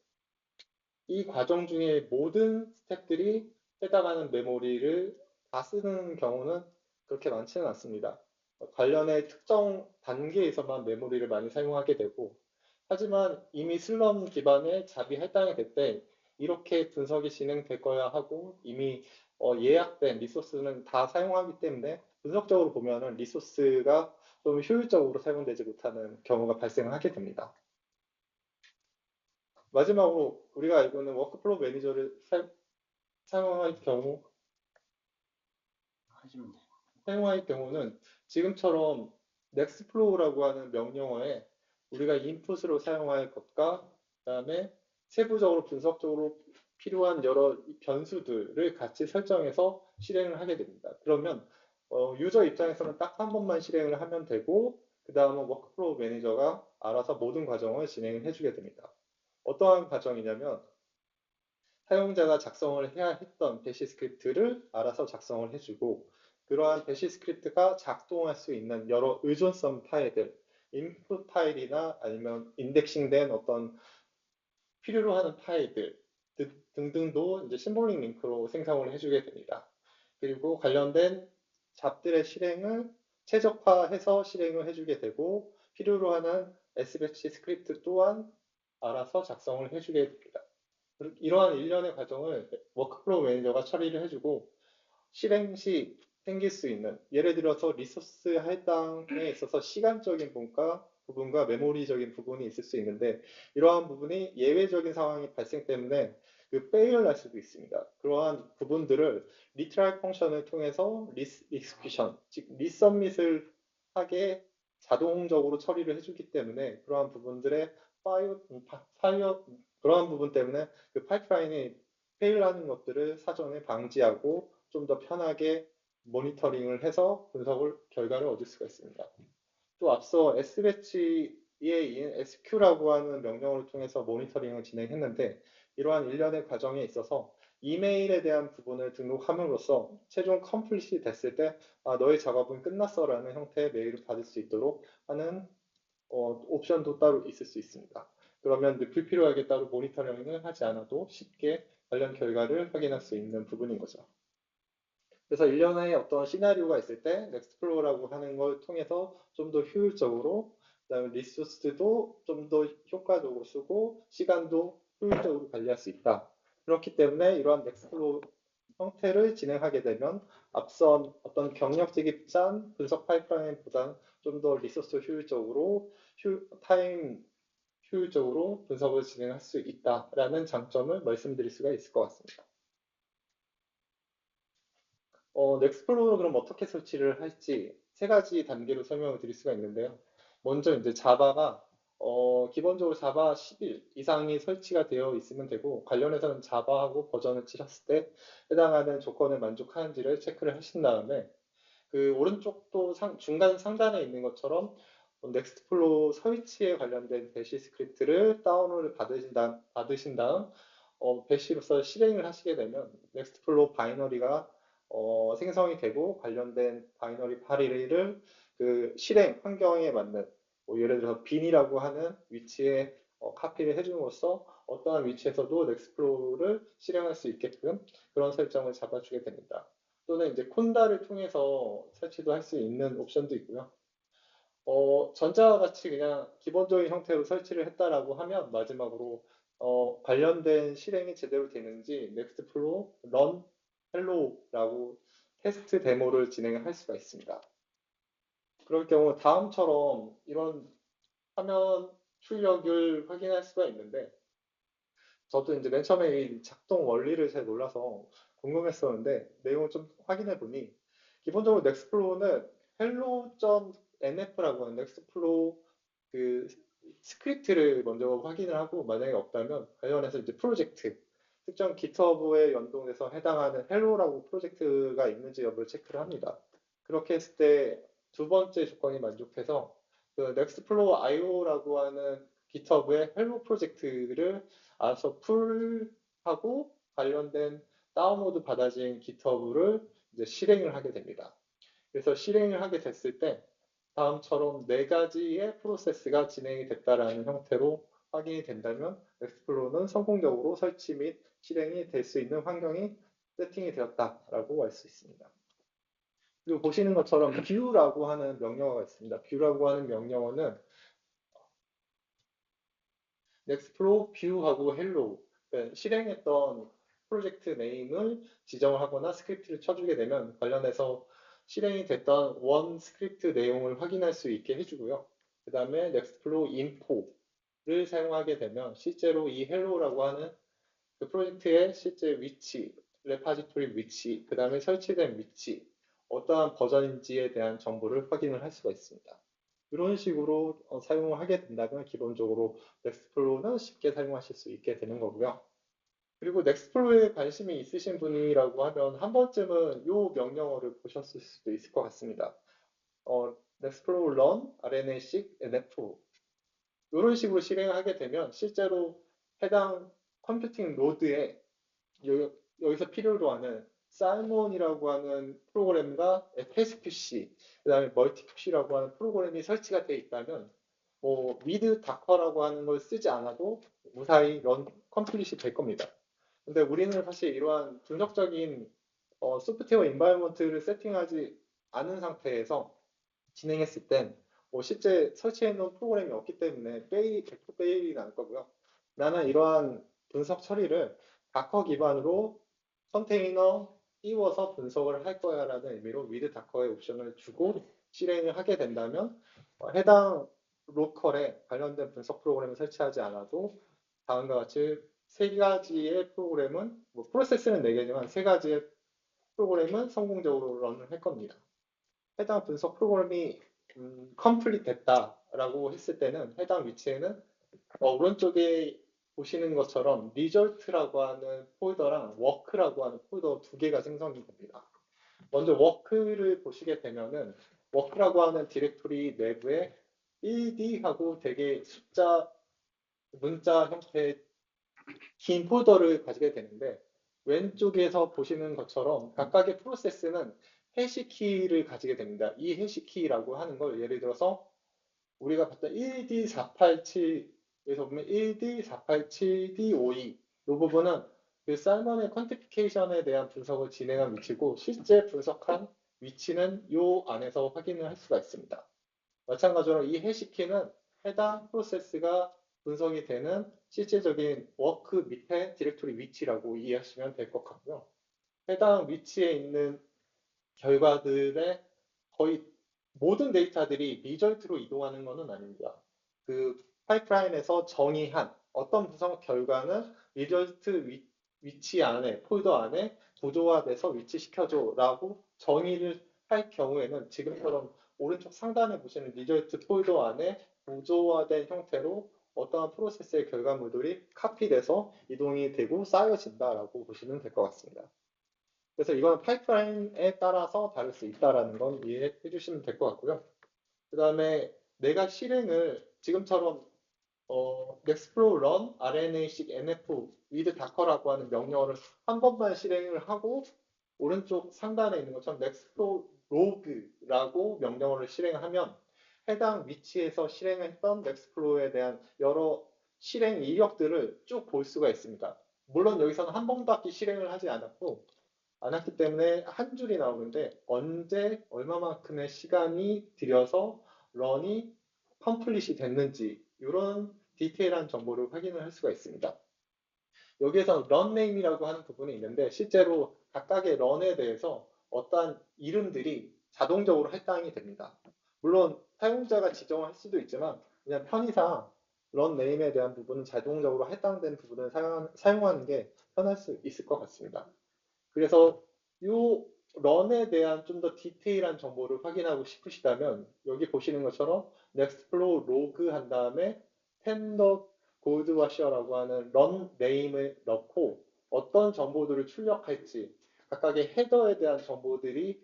이 과정 중에 모든 스택들이 해당하는 메모리를 다 쓰는 경우는 그렇게 많지는 않습니다. 관련의 특정 단계에서만 메모리를 많이 사용하게 되고 하지만 이미 슬럼 기반의 잡이 할당이 될 때 이렇게 분석이 진행될 거야 하고 이미 예약된 리소스는 다 사용하기 때문에 분석적으로 보면은 리소스가 좀 효율적으로 사용되지 못하는 경우가 발생하게 됩니다. 마지막으로 우리가 알고 있는 워크플로우 매니저를 사용할 경우 하시면 돼요. 사용할 경우는 지금처럼 nextflow라고 하는 명령어에 우리가 인풋으로 사용할 것과 그다음에 세부적으로 분석적으로 필요한 여러 변수들을 같이 설정해서 실행을 하게 됩니다. 그러면 유저 입장에서는 딱 한 번만 실행을 하면 되고 그 다음은 워크플로우 매니저가 알아서 모든 과정을 진행을 해주게 됩니다. 어떠한 과정이냐면 사용자가 작성을 해야 했던 배시 스크립트를 알아서 작성을 해주고 그러한 배시 스크립트가 작동할 수 있는 여러 의존성 파일들, 인풋 파일이나 아니면 인덱싱된 어떤 필요로 하는 파일들 등등도 이제 심볼릭 링크로 생성을 해주게 됩니다. 그리고 관련된 잡들의 실행을 최적화해서 실행을 해주게 되고 필요로 하는 S배치 스크립트 또한 알아서 작성을 해주게 됩니다. 이러한 일련의 과정을 워크플로우 매니저가 처리를 해주고 실행 시 생길 수 있는 예를 들어서 리소스 할당에 있어서 시간적인 부분과 메모리적인 부분이 있을 수 있는데 이러한 부분이 예외적인 상황이 발생 때문에 페일을 날 수도 있습니다. 그러한 부분들을 리트라이 펑션을 통해서 리스큐션, 즉 리서밋을 하게 자동적으로 처리를 해주기 때문에 그러한 부분들의 그러한 부분 때문에 그 파이프라인이 페일하는 것들을 사전에 방지하고 좀 더 편하게 모니터링을 해서 결과를 얻을 수가 있습니다. 또 앞서 S배치에 의한 SQ라고 하는 명령어를 통해서 모니터링을 진행했는데 이러한 일련의 과정에 있어서 이메일에 대한 부분을 등록함으로써 최종 컴플릿이 됐을 때 너의 작업은 끝났어라는 형태의 메일을 받을 수 있도록 하는 옵션도 따로 있을 수 있습니다. 그러면 불필요하게 따로 모니터링을 하지 않아도 쉽게 관련 결과를 확인할 수 있는 부분인 거죠. 그래서 일련의 어떤 시나리오가 있을 때 넥스플로어라고 하는 걸 통해서 좀 더 효율적으로 그다음에 리소스도 좀 더 효과적으로 쓰고 시간도 효율적으로 관리할 수 있다. 그렇기 때문에 이러한 넥스플로어 형태를 진행하게 되면 앞선 어떤 경력직이 짠 분석 파이프라인보다는 좀 더 리소스 효율적으로 타임 효율적으로 분석을 진행할 수 있다라는 장점을 말씀드릴 수가 있을 것 같습니다. 넥스플로어를 그럼 어떻게 설치를 할지 세 가지 단계로 설명을 드릴 수가 있는데요. 먼저 이제 자바가 기본적으로 자바 11 이상이 설치가 되어 있으면 되고 관련해서는 자바하고 버전을 치셨을 때 해당하는 조건을 만족하는지를 체크를 하신 다음에 그 오른쪽도 중간 상단에 있는 것처럼 넥스트플로우 설치에 관련된 배시 스크립트를 다운로드 받으신 다음 배시로서 실행을 하시게 되면 넥스트플로우 바이너리가 생성이 되고 관련된 바이너리 파일을 그 실행 환경에 맞는 예를 들어서 빈이라고 하는 위치에 카피를 해줌으로써 어떠한 위치에서도 넥스트플로우를 실행할 수 있게끔 그런 설정을 잡아주게 됩니다. 또는 이제 콘다를 통해서 설치도 할 수 있는 옵션도 있고요. 전자와 같이 그냥 기본적인 형태로 설치를 했다라고 하면 마지막으로 관련된 실행이 제대로 되는지 넥스트플로우 run hello라고 테스트 데모를 진행할 수가 있습니다. 그럴 경우 다음처럼 이런 화면 출력을 확인할 수가 있는데 저도 이제 맨 처음에 이 작동 원리를 잘 몰라서 궁금했었는데 내용을 좀 확인해 보니 기본적으로 넥스플로우는 hello.nf라고 하는 넥스플로우 그 스크립트를 먼저 확인을 하고 만약에 없다면 관련해서 이제 프로젝트 특정 GitHub에 연동돼서 해당하는 hello라고 프로젝트가 있는지 여부를 체크를 합니다. 그렇게 했을 때 두 번째 조건이 만족해서 그 넥스플로우 IO라고 하는 GitHub의 hello 프로젝트를 알아서 풀하고 관련된 다운로드 받아진 GitHub를 이제 실행을 하게 됩니다. 그래서 실행을 하게 됐을 때 다음처럼 네 가지의 프로세스가 진행이 됐다라는 형태로 확인이 된다면 엑스플로어는 성공적으로 설치 및 실행이 될 수 있는 환경이 세팅이 되었다라고 할 수 있습니다. 그리고 보시는 것처럼 view라고 하는 명령어가 있습니다. view라고 하는 명령어는 넥스플로 뷰하고 헬로 실행했던 프로젝트 네임을 지정을 하거나 스크립트를 쳐주게 되면 관련해서 실행이 됐던 원 스크립트 내용을 확인할 수 있게 해주고요. 그 다음에 넥스플로 인포를 사용하게 되면 실제로 이 헬로라고 하는 그 프로젝트의 실제 위치, 레파지토리 위치, 그 다음에 설치된 위치, 어떠한 버전인지에 대한 정보를 확인을 할 수가 있습니다. 이런 식으로 사용을 하게 된다면 기본적으로 넥스플로우는 쉽게 사용하실 수 있게 되는 거고요. 그리고 넥스플로우에 관심이 있으신 분이라고 하면 한 번쯤은 이 명령어를 보셨을 수도 있을 것 같습니다. 넥스플로우 run RNA-seq nf 이런 식으로 실행하게 되면 실제로 해당 컴퓨팅 노드에 여기서 필요로 하는 살몬이라고 하는 프로그램과 FSQC, 그 다음에 멀티QC라고 하는 프로그램이 설치가 되어 있다면 미드 다커라고 하는 걸 쓰지 않아도 무사히 런 컴플릿이 될 겁니다. 근데 우리는 사실 이러한 분석적인 소프트웨어 인바이먼트를 세팅하지 않은 상태에서 진행했을 땐 실제 설치해 놓은 프로그램이 없기 때문에 100% 페일이 날 거고요. 나는 이러한 분석 처리를 다커 기반으로 컨테이너 띄워서 분석을 할 거야 라는 의미로 위드 다커의 옵션을 주고 실행을 하게 된다면 해당 로컬에 관련된 분석 프로그램을 설치하지 않아도 다음과 같이 세 가지의 프로그램은 프로세스는 4개지만 세 가지의 프로그램은 성공적으로 런을 할 겁니다. 해당 분석 프로그램이 컴플릿 됐다라고 했을 때는 해당 위치에는 오른쪽에 보시는 것처럼 리절트라고 하는 폴더랑 워크라고 하는 폴더 두 개가 생성이 됩니다. 먼저 워크를 보시게 되면은 워크라고 하는 디렉토리 내부에 1D하고 되게 숫자 문자 형태의 긴 폴더를 가지게 되는데 왼쪽에서 보시는 것처럼 각각의 프로세스는 해시키를 가지게 됩니다. 이 해시키라고 하는 걸 예를 들어서 우리가 봤던 1D487에서 보면 1D487D52 이 부분은 그 살몬의 퀀티피케이션에 대한 분석을 진행한 위치고 실제 분석한 위치는 이 안에서 확인을 할 수가 있습니다. 마찬가지로 이 해시키는 해당 프로세스가 분석이 되는 실제적인 워크 밑에 디렉토리 위치라고 이해하시면 될 것 같고요. 해당 위치에 있는 결과들의 거의 모든 데이터들이 리절트로 이동하는 것은 아닙니다. 그 파이프라인에서 정의한 어떤 분석 결과는 리절트 위치 안에, 폴더 안에 구조화돼서 위치시켜줘 라고 정의를 할 경우에는 지금처럼 오른쪽 상단에 보시는 리절트 폴더 안에 구조화된 형태로 어떠한 프로세스의 결과물들이 카피돼서 이동이 되고 쌓여진다라고 보시면 될 것 같습니다. 그래서 이건 파이프라인에 따라서 다를 수 있다는 건 이해해 주시면 될 것 같고요. 그 다음에 내가 실행을 지금처럼 nextflow run RNA-seq nf with docker라고 하는 명령어를 한 번만 실행을 하고 오른쪽 상단에 있는 것처럼 nextflow log라고 명령어를 실행하면 해당 위치에서 실행했던 nextflow에 대한 여러 실행 이력들을 쭉 볼 수가 있습니다. 물론 여기서는 한 번밖에 실행을 하지 않았기 때문에 한 줄이 나오는데 언제 얼마만큼의 시간이 들여서 런이 컴플릿이 됐는지 이런 디테일한 정보를 확인을 할 수가 있습니다. 여기에서 런 네임이라고 하는 부분이 있는데 실제로 각각의 런에 대해서 어떠한 이름들이 자동적으로 할당이 됩니다. 물론 사용자가 지정을 할 수도 있지만 그냥 편의상 런 네임에 대한 부분은 자동적으로 할당된 부분을 사용하는 게 편할 수 있을 것 같습니다. 그래서 이 런에 대한 좀 더 디테일한 정보를 확인하고 싶으시다면 여기 보시는 것처럼 넥스플로우 로그 한 다음에 텐더 골드와셔라고 하는 런 네임을 넣고 어떤 정보들을 출력할지 각각의 헤더에 대한 정보들이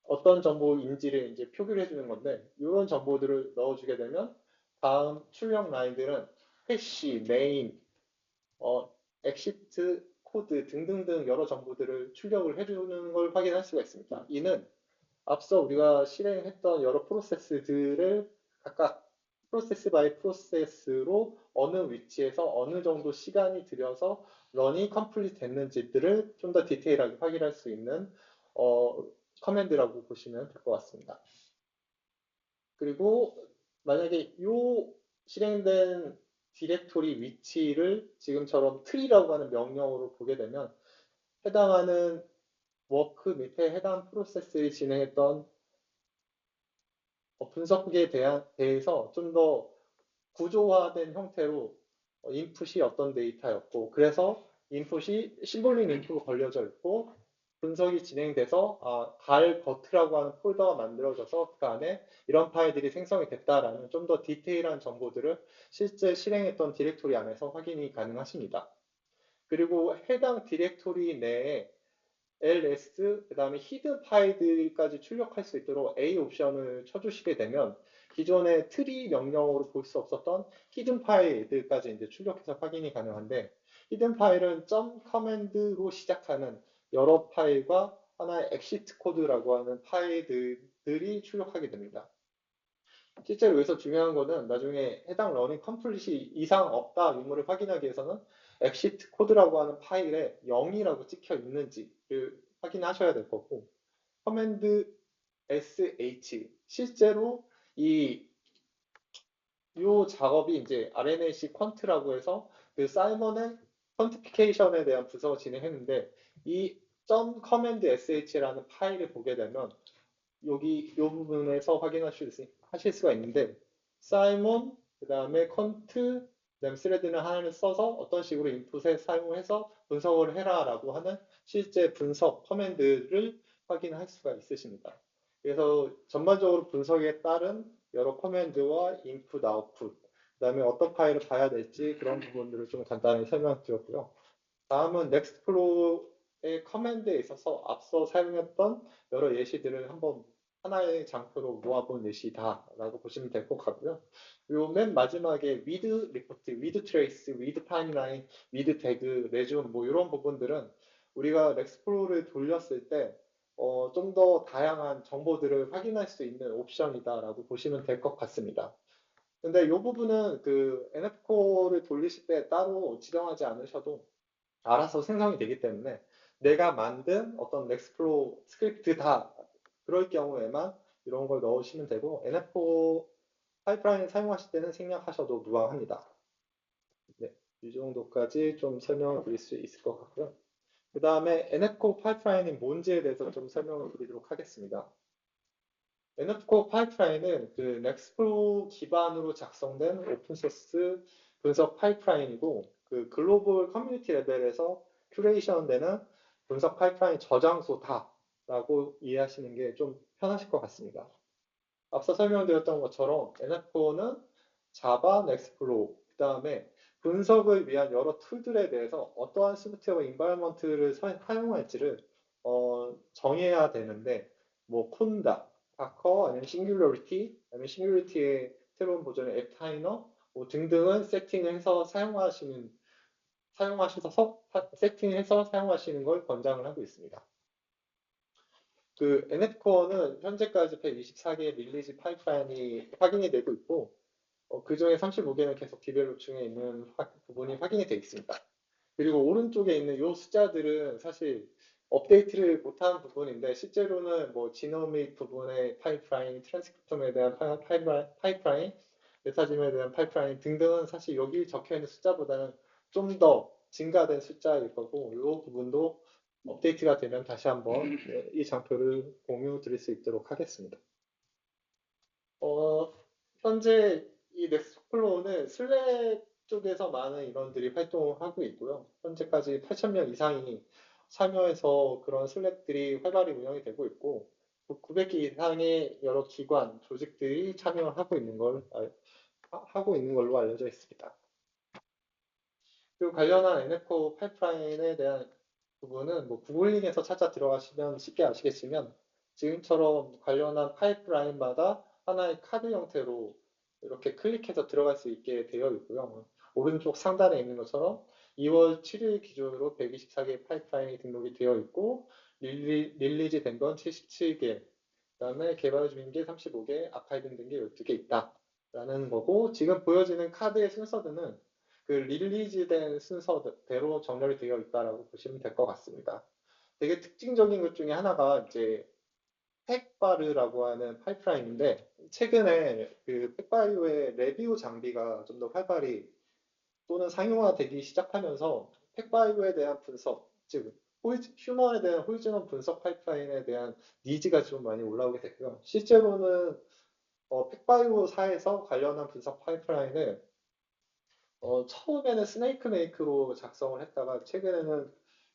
어떤 정보인지를 이제 표기를 해주는 건데 이런 정보들을 넣어주게 되면 다음 출력 라인들은 해시, 메인, 엑시트 코드 등등등 여러 정보들을 출력을 해주는 걸 확인할 수가 있습니다. 이는 앞서 우리가 실행했던 여러 프로세스들을 각각 프로세스 바이 프로세스로 어느 위치에서 어느 정도 시간이 들여서 런이 컴플릿 됐는지들을 좀 더 디테일하게 확인할 수 있는 커맨드라고 보시면 될 것 같습니다. 그리고 만약에 이 실행된 디렉토리 위치를 지금처럼 트리라고 하는 명령어로 보게 되면 해당하는 워크 밑에 해당 프로세스를 진행했던 분석에 대해서 좀 더 구조화된 형태로 인풋이 어떤 데이터였고 그래서 인풋이 심볼링 인풋으로 걸려져 있고 분석이 진행돼서 갈 버트라고 하는 폴더가 만들어져서 그 안에 이런 파일들이 생성이 됐다라는 좀 더 디테일한 정보들을 실제 실행했던 디렉토리 안에서 확인이 가능하십니다. 그리고 해당 디렉토리 내에 ls 그다음에 히든 파일들까지 출력할 수 있도록 a 옵션을 쳐주시게 되면 기존의 트리 명령어로 볼 수 없었던 히든 파일들까지 이제 출력해서 확인이 가능한데 히든 파일은 점 커맨드로 시작하는 여러 파일과 하나의 엑시트 코드라고 하는 파일들이 출력하게 됩니다. 실제로 여기서 중요한 거는 나중에 해당 러닝 컴플릿이 이상 없다 유무를 확인하기 위해서는 엑시트 코드라고 하는 파일에 0이라고 찍혀 있는지를 확인하셔야 될 거고 커맨드 sh 실제로 이 작업이 이제 RNA-seq 퀀트라고 해서 그 사이먼의 퀀티피케이션에 대한 분석을 진행했는데 이 .command sh라는 파일을 보게 되면 여기 이 부분에서 하실 수가 있는데 사이먼 그다음에 컨트 그다음 스레드는 하나를 써서 어떤 식으로 인풋에 사용해서 분석을 해라라고 하는 실제 분석 커맨드를 확인할 수가 있으십니다. 그래서 전반적으로 분석에 따른 여러 커맨드와 인풋, 아웃풋 그다음에 어떤 파일을 봐야 될지 그런 부분들을 좀 간단히 설명드렸고요. 다음은 넥스트플로우의 커맨드에 있어서 앞서 사용했던 여러 예시들을 한번 하나의 장표로 모아본 예시다라고 보시면 될 것 같고요. 요 맨 마지막에 with 리포트, with trace, with timeline, with tag, 레준 뭐 이런 부분들은 우리가 넥스트플로우를 돌렸을 때 좀 더 다양한 정보들을 확인할 수 있는 옵션이다라고 보시면 될 것 같습니다. 근데 이 부분은 그 NFcore를 돌리실 때 따로 지정하지 않으셔도 알아서 생성이 되기 때문에 내가 만든 어떤 넥스플로우 스크립트다 그럴 경우에만 이런 걸 넣으시면 되고 NF4 파이프라인 사용하실 때는 생략하셔도 무방합니다. 네, 이 정도까지 좀 설명을 드릴 수 있을 것 같고요. 그 다음에 NF4 파이프라인이 뭔지에 대해서 좀 설명을 드리도록 하겠습니다. NF4 파이프라인은 그 넥스플로우 기반으로 작성된 오픈소스 분석 파이프라인이고 그 글로벌 커뮤니티 레벨에서 큐레이션 되는 분석 파이프라인 저장소다라고 이해하시는 게 좀 편하실 것 같습니다. 앞서 설명드렸던 것처럼 NF4는 자바, 넥스플로우, 그 다음에 분석을 위한 여러 툴들에 대해서 어떠한 소프트웨어 인바이먼트를 사용할지를 정해야 되는데 뭐 콘다, 파커, 아니면 싱귤러리티, 아니면 싱귤러리티의 새로운 버전의 앱타이너 뭐 등등은 세팅해서 세팅해서 사용하시는 걸 권장을 하고 있습니다. 그 NFcore는 현재까지 124개의 릴리즈 파이프라인이 확인이 되고 있고 그 중에 35개는 계속 디벨롭 중에 있는 부분이 확인이 되어 있습니다. 그리고 오른쪽에 있는 이 숫자들은 사실 업데이트를 못한 부분인데 실제로는 뭐 지노믹 부분의 파이프라인, 트랜스크립톰에 대한 파이프라인, 메타짐에 대한 파이프라인 등등은 사실 여기 적혀 있는 숫자보다는 좀 더 증가된 숫자일 거고 이 부분도 업데이트가 되면 다시 한번 이 장표를 공유 드릴 수 있도록 하겠습니다. 현재 이 넥스플로우는 슬랙 쪽에서 많은 인원들이 활동하고 있고요. 현재까지 8,000명 이상이 참여해서 그런 슬랙들이 활발히 운영이 되고 있고 900개 이상의 여러 기관, 조직들이 참여하고 있는 하고 있는 걸로 알려져 있습니다. 그리고 관련한 NF 파이프라인에 대한 부분은 뭐 구글링에서 찾아 들어가시면 쉽게 아시겠지만 지금처럼 관련한 파이프라인마다 하나의 카드 형태로 이렇게 클릭해서 들어갈 수 있게 되어 있고요. 오른쪽 상단에 있는 것처럼 2월 7일 기준으로 124개 파이프라인이 등록이 되어 있고 릴리즈 된 건 77개, 그다음에 개발 중인 게 35개, 아카이빙 된 게 12개 있다라는 거고 지금 보여지는 카드의 순서들은 그 릴리즈된 순서대로 정렬이 되어 있다라고 보시면 될 것 같습니다. 되게 특징적인 것 중에 하나가 이제 팩바르라고 하는 파이프라인인데 최근에 그 팩바이오의 레비오 장비가 좀 더 활발히 또는 상용화되기 시작하면서 팩바이오에 대한 분석, 즉 휴먼에 대한 홀지넘 분석 파이프라인에 대한 니즈가 좀 많이 올라오게 됐고요. 실제로는 팩바이오사에서 관련한 분석 파이프라인을 처음에는 스네이크 메이크로 작성을 했다가 최근에는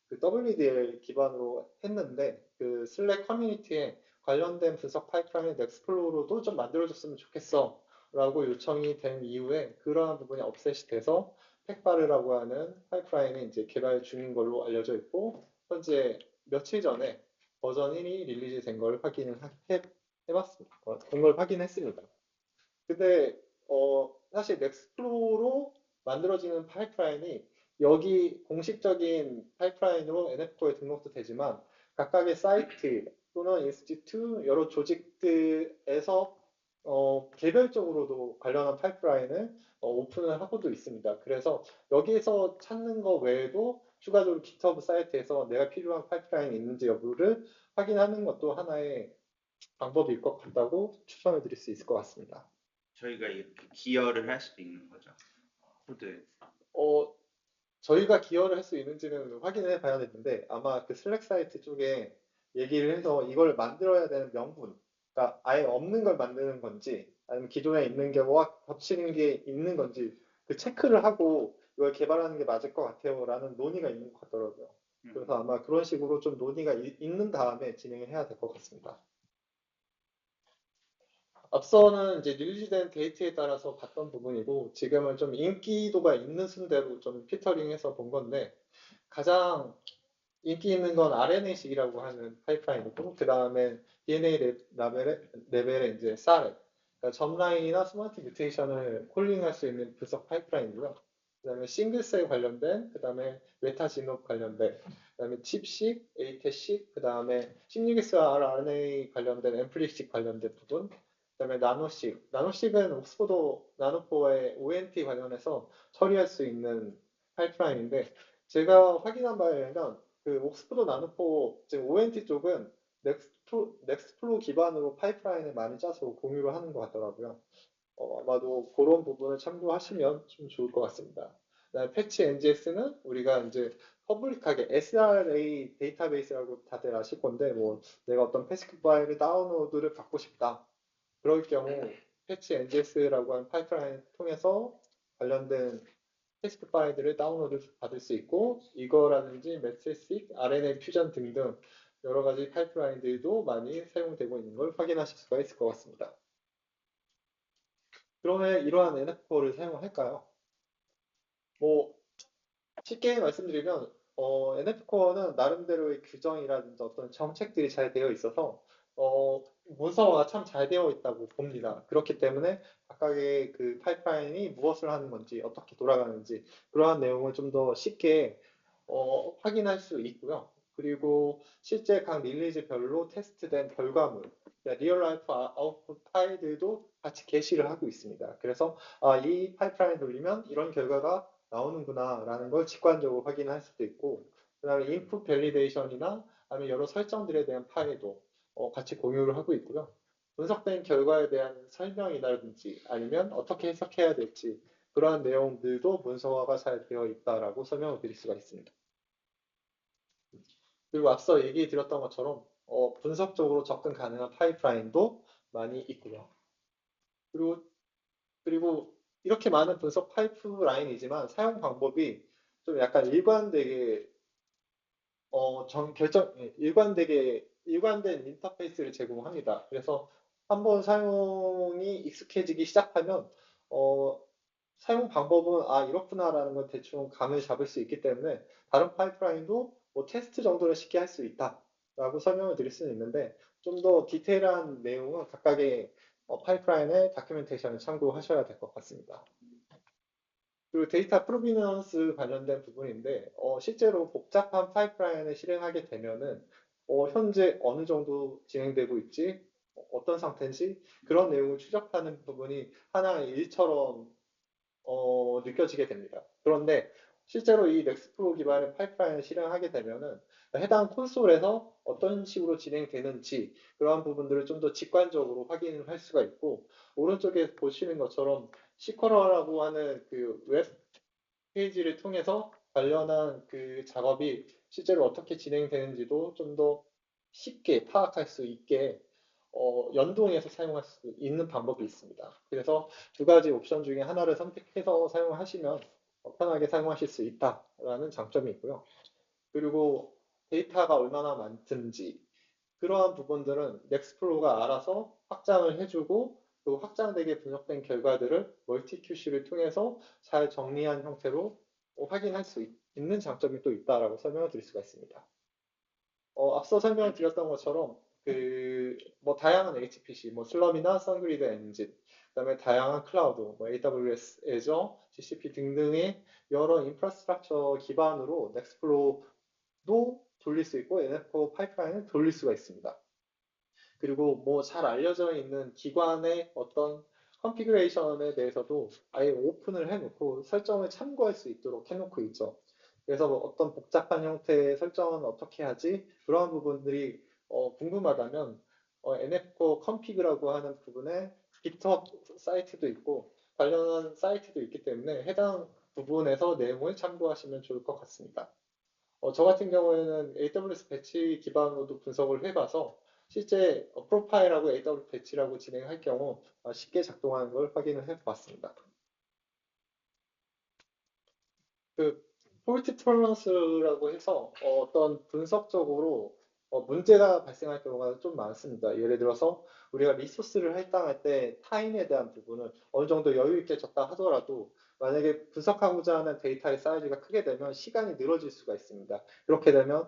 그 WDL 기반으로 했는데 그 슬랙 커뮤니티에 관련된 분석 파이프라인 넥스플로러도 좀 만들어줬으면 좋겠어 라고 요청이 된 이후에 그러한 부분이 업셋이 돼서 팩바르라고 하는 파이프라인이 이제 개발 중인 걸로 알려져 있고 현재 며칠 전에 버전 1이 릴리즈 된 걸 해봤습니다. 된 걸 확인했습니다. 근데 사실 넥스플로로 만들어지는 파이프라인이 여기 공식적인 파이프라인으로 NF4에 등록도 되지만 각각의 사이트 또는 인스티튜트 여러 조직들에서 개별적으로도 관련한 파이프라인을 오픈을 하고도 있습니다. 그래서 여기에서 찾는 거 외에도 추가적으로 GitHub 사이트에서 내가 필요한 파이프라인이 있는지 여부를 확인하는 것도 하나의 방법일 것 같다고 추천을 드릴 수 있을 것 같습니다. 저희가 이렇게 기여를 할 수도 있는 거죠. 코드. 저희가 기여를 할 수 있는지는 확인해 봐야 되는데 아마 그 슬랙 사이트 쪽에 얘기를 해서 이걸 만들어야 되는 명분, 그러니까 아예 없는 걸 만드는 건지 아니면 기존에 있는 게와 겹치는 게 있는 건지 그 체크를 하고 이걸 개발하는 게 맞을 것 같아요라는 논의가 있는 것 같더라고요. 그래서 아마 그런 식으로 좀 논의가 있는 다음에 진행을 해야 될 것 같습니다. 앞서는 이제 릴리즈된 데이트에 따라서 봤던 부분이고 지금은 좀 인기도가 있는 순대로 좀 피터링해서 본 건데 가장 인기 있는 건 RNA-식이라고 하는 파이프라인이고 그 다음에 DNA 레벨에 이제 SARE, 그러니까 점라인이나 스마트 뮤테이션을 콜링할 수 있는 분석 파이프라인이고요. 그 다음에 싱글셀 관련된, 그 다음에 메타지노 관련된, 그 다음에 칩식, 에이테식, 그 다음에 16SR RNA 관련된 앰플릭식 관련된 부분, 그 다음에 나노식은 옥스포드 나노포의 ONT 관련해서 처리할 수 있는 파이프라인인데 제가 확인한 바에 의하면 그 옥스포드 나노포 지금 ONT 쪽은 넥스플로 기반으로 파이프라인을 많이 짜서 공유를 하는 것 같더라고요. 아마도 그런 부분을 참고하시면 좀 좋을 것 같습니다. 그다음에 패치 NGS는 우리가 이제 퍼블릭하게 SRA 데이터베이스라고 다들 아실 건데 뭐 내가 어떤 패스키 파일을 다운로드를 받고 싶다. 그럴 경우 패치 NGS라고 하는 파이프라인을 통해서 관련된 패스키 파일들을 다운로드 받을 수 있고 이거라든지 메트리식, RNA 퓨전 등등 여러 가지 파이프라인들도 많이 사용되고 있는 걸 확인하실 수가 있을 것 같습니다. 그러면 이러한 NF4를 사용할까요? 뭐 쉽게 말씀드리면 NF4는 나름대로의 규정이라든지 어떤 정책들이 잘 되어 있어서 문서화가 참 잘 되어 있다고 봅니다. 그렇기 때문에 각각의 그 파이프라인이 무엇을 하는 건지 어떻게 돌아가는지 그러한 내용을 좀 더 쉽게 확인할 수 있고요. 그리고 실제 각 릴리즈별로 테스트된 결과물, 리얼 라이프 아웃풋 파일들도 같이 게시를 하고 있습니다. 그래서 이 파이프라인 돌리면 이런 결과가 나오는구나 라는 걸 직관적으로 확인할 수도 있고 그 다음에 인풋 밸리데이션이나 아니면 여러 설정들에 대한 파일도 같이 공유를 하고 있고요. 분석된 결과에 대한 설명이라든지 아니면 어떻게 해석해야 될지 그러한 내용들도 문서화가 잘 되어 있다라고 설명을 드릴 수가 있습니다. 그리고 앞서 얘기 드렸던 것처럼 분석적으로 접근 가능한 파이프라인도 많이 있고요. 그리고 이렇게 많은 분석 파이프라인이지만 사용 방법이 좀 약간 일관되게 일관된 인터페이스를 제공합니다. 그래서 한번 사용이 익숙해지기 시작하면 어, 사용 방법은 이렇구나라는 건 대충 감을 잡을 수 있기 때문에 다른 파이프라인도 뭐 테스트 정도는 쉽게 할 수 있다라고 설명을 드릴 수는 있는데 좀 더 디테일한 내용은 각각의 파이프라인의 다큐멘테이션을 참고하셔야 될 것 같습니다. 그리고 데이터 프로비넌스 관련된 부분인데 실제로 복잡한 파이프라인을 실행하게 되면은 현재 어느 정도 진행되고 있지, 어떤 상태인지 그런 내용을 추적하는 부분이 하나의 일처럼 느껴지게 됩니다. 그런데 실제로 이 넥스프로 기반의 파이프라인을 실행하게 되면은 해당 콘솔에서 어떤 식으로 진행되는지 그러한 부분들을 좀 더 직관적으로 확인을 할 수가 있고 오른쪽에 보시는 것처럼 시쿼러라고 하는 그 웹 페이지를 통해서 관련한 그 작업이 실제로 어떻게 진행되는지도 좀 더 쉽게 파악할 수 있게 연동해서 사용할 수 있는 방법이 있습니다. 그래서 두 가지 옵션 중에 하나를 선택해서 사용하시면 편하게 사용하실 수 있다라는 장점이 있고요. 그리고 데이터가 얼마나 많든지 그러한 부분들은 넥스플로가 알아서 확장을 해주고 그 확장되게 분석된 결과들을 멀티QC를 통해서 잘 정리한 형태로 확인할 수 있는 장점이 또 있다라고 설명을 드릴 수가 있습니다. 앞서 설명드렸던 것처럼 뭐 다양한 HPC, 뭐 슬럼이나 선그리드 엔진, 그다음에 다양한 클라우드, 뭐 AWS, Azure, GCP 등등의 여러 인프라스트럭처 기반으로 넥스플로도 돌릴 수 있고 NF4 파이프라인을 돌릴 수가 있습니다. 그리고 뭐 잘 알려져 있는 기관의 어떤 컨피그레이션에 대해서도 아예 오픈을 해놓고 설정을 참고할 수 있도록 해놓고 있죠. 그래서 뭐 어떤 복잡한 형태의 설정은 어떻게 하지? 그러한 부분들이 궁금하다면 NF4 컨피그라고 하는 부분에 GitHub 사이트도 있고 관련한 사이트도 있기 때문에 해당 부분에서 내용을 참고하시면 좋을 것 같습니다. 저 같은 경우에는 AWS 배치 기반으로도 분석을 해봐서 실제 프로파일하고 AWS 배치라고 진행할 경우 쉽게 작동하는 걸 확인을 해봤습니다. 그 폴트 톨런스라고 해서 어떤 분석적으로 문제가 발생할 경우가 좀 많습니다. 예를 들어서 우리가 리소스를 할당할 때 타임에 대한 부분을 어느 정도 여유 있게 줬다 하더라도 만약에 분석하고자 하는 데이터의 사이즈가 크게 되면 시간이 늘어질 수가 있습니다. 그렇게 되면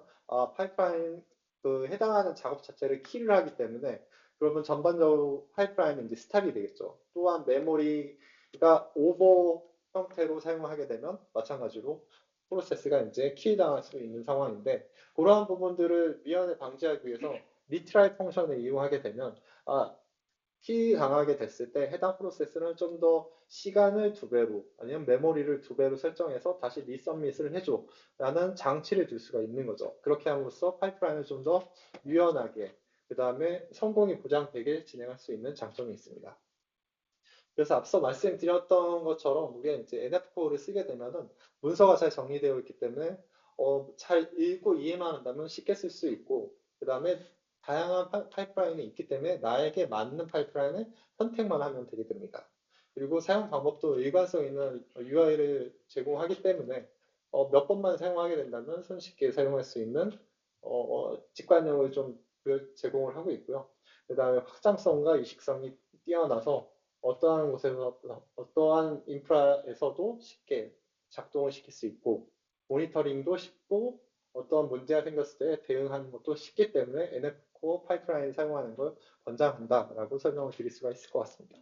파이프라인 그 해당하는 작업 자체를 키를 하기 때문에 그러면 전반적으로 파이프라인은 이제 스탑이 되겠죠. 또한 메모리가 오버 형태로 사용하게 되면 마찬가지로 프로세스가 이제 킬당할 수 있는 상황인데 그러한 부분들을 미연에 방지하기 위해서 리트라이 펑션을 이용하게 되면 키 당하게 됐을 때 해당 프로세스는 좀 더 시간을 2배로 아니면 메모리를 2배로 설정해서 다시 리서밋을 해줘 라는 장치를 둘 수가 있는 거죠. 그렇게 함으로써 파이프라인을 좀 더 유연하게 그 다음에 성공이 보장되게 진행할 수 있는 장점이 있습니다. 그래서 앞서 말씀드렸던 것처럼 우리가 이제 NF4를 쓰게 되면은 문서가 잘 정리되어 있기 때문에 잘 읽고 이해만 한다면 쉽게 쓸 수 있고 그 다음에 다양한 파이프라인이 있기 때문에 나에게 맞는 파이프라인을 선택만 하면 되게 됩니다. 그리고 사용 방법도 일관성 있는 UI를 제공하기 때문에 몇 번만 사용하게 된다면 손쉽게 사용할 수 있는 직관력을 좀 제공을 하고 있고요. 그 다음에 확장성과 이식성이 뛰어나서 어떠한 곳에서 어떠한 인프라에서도 쉽게 작동을 시킬 수 있고 모니터링도 쉽고 어떠한 문제가 생겼을 때 대응하는 것도 쉽기 때문에 NF4 파이프라인을 사용하는 걸 권장한다라고 설명을 드릴 수가 있을 것 같습니다.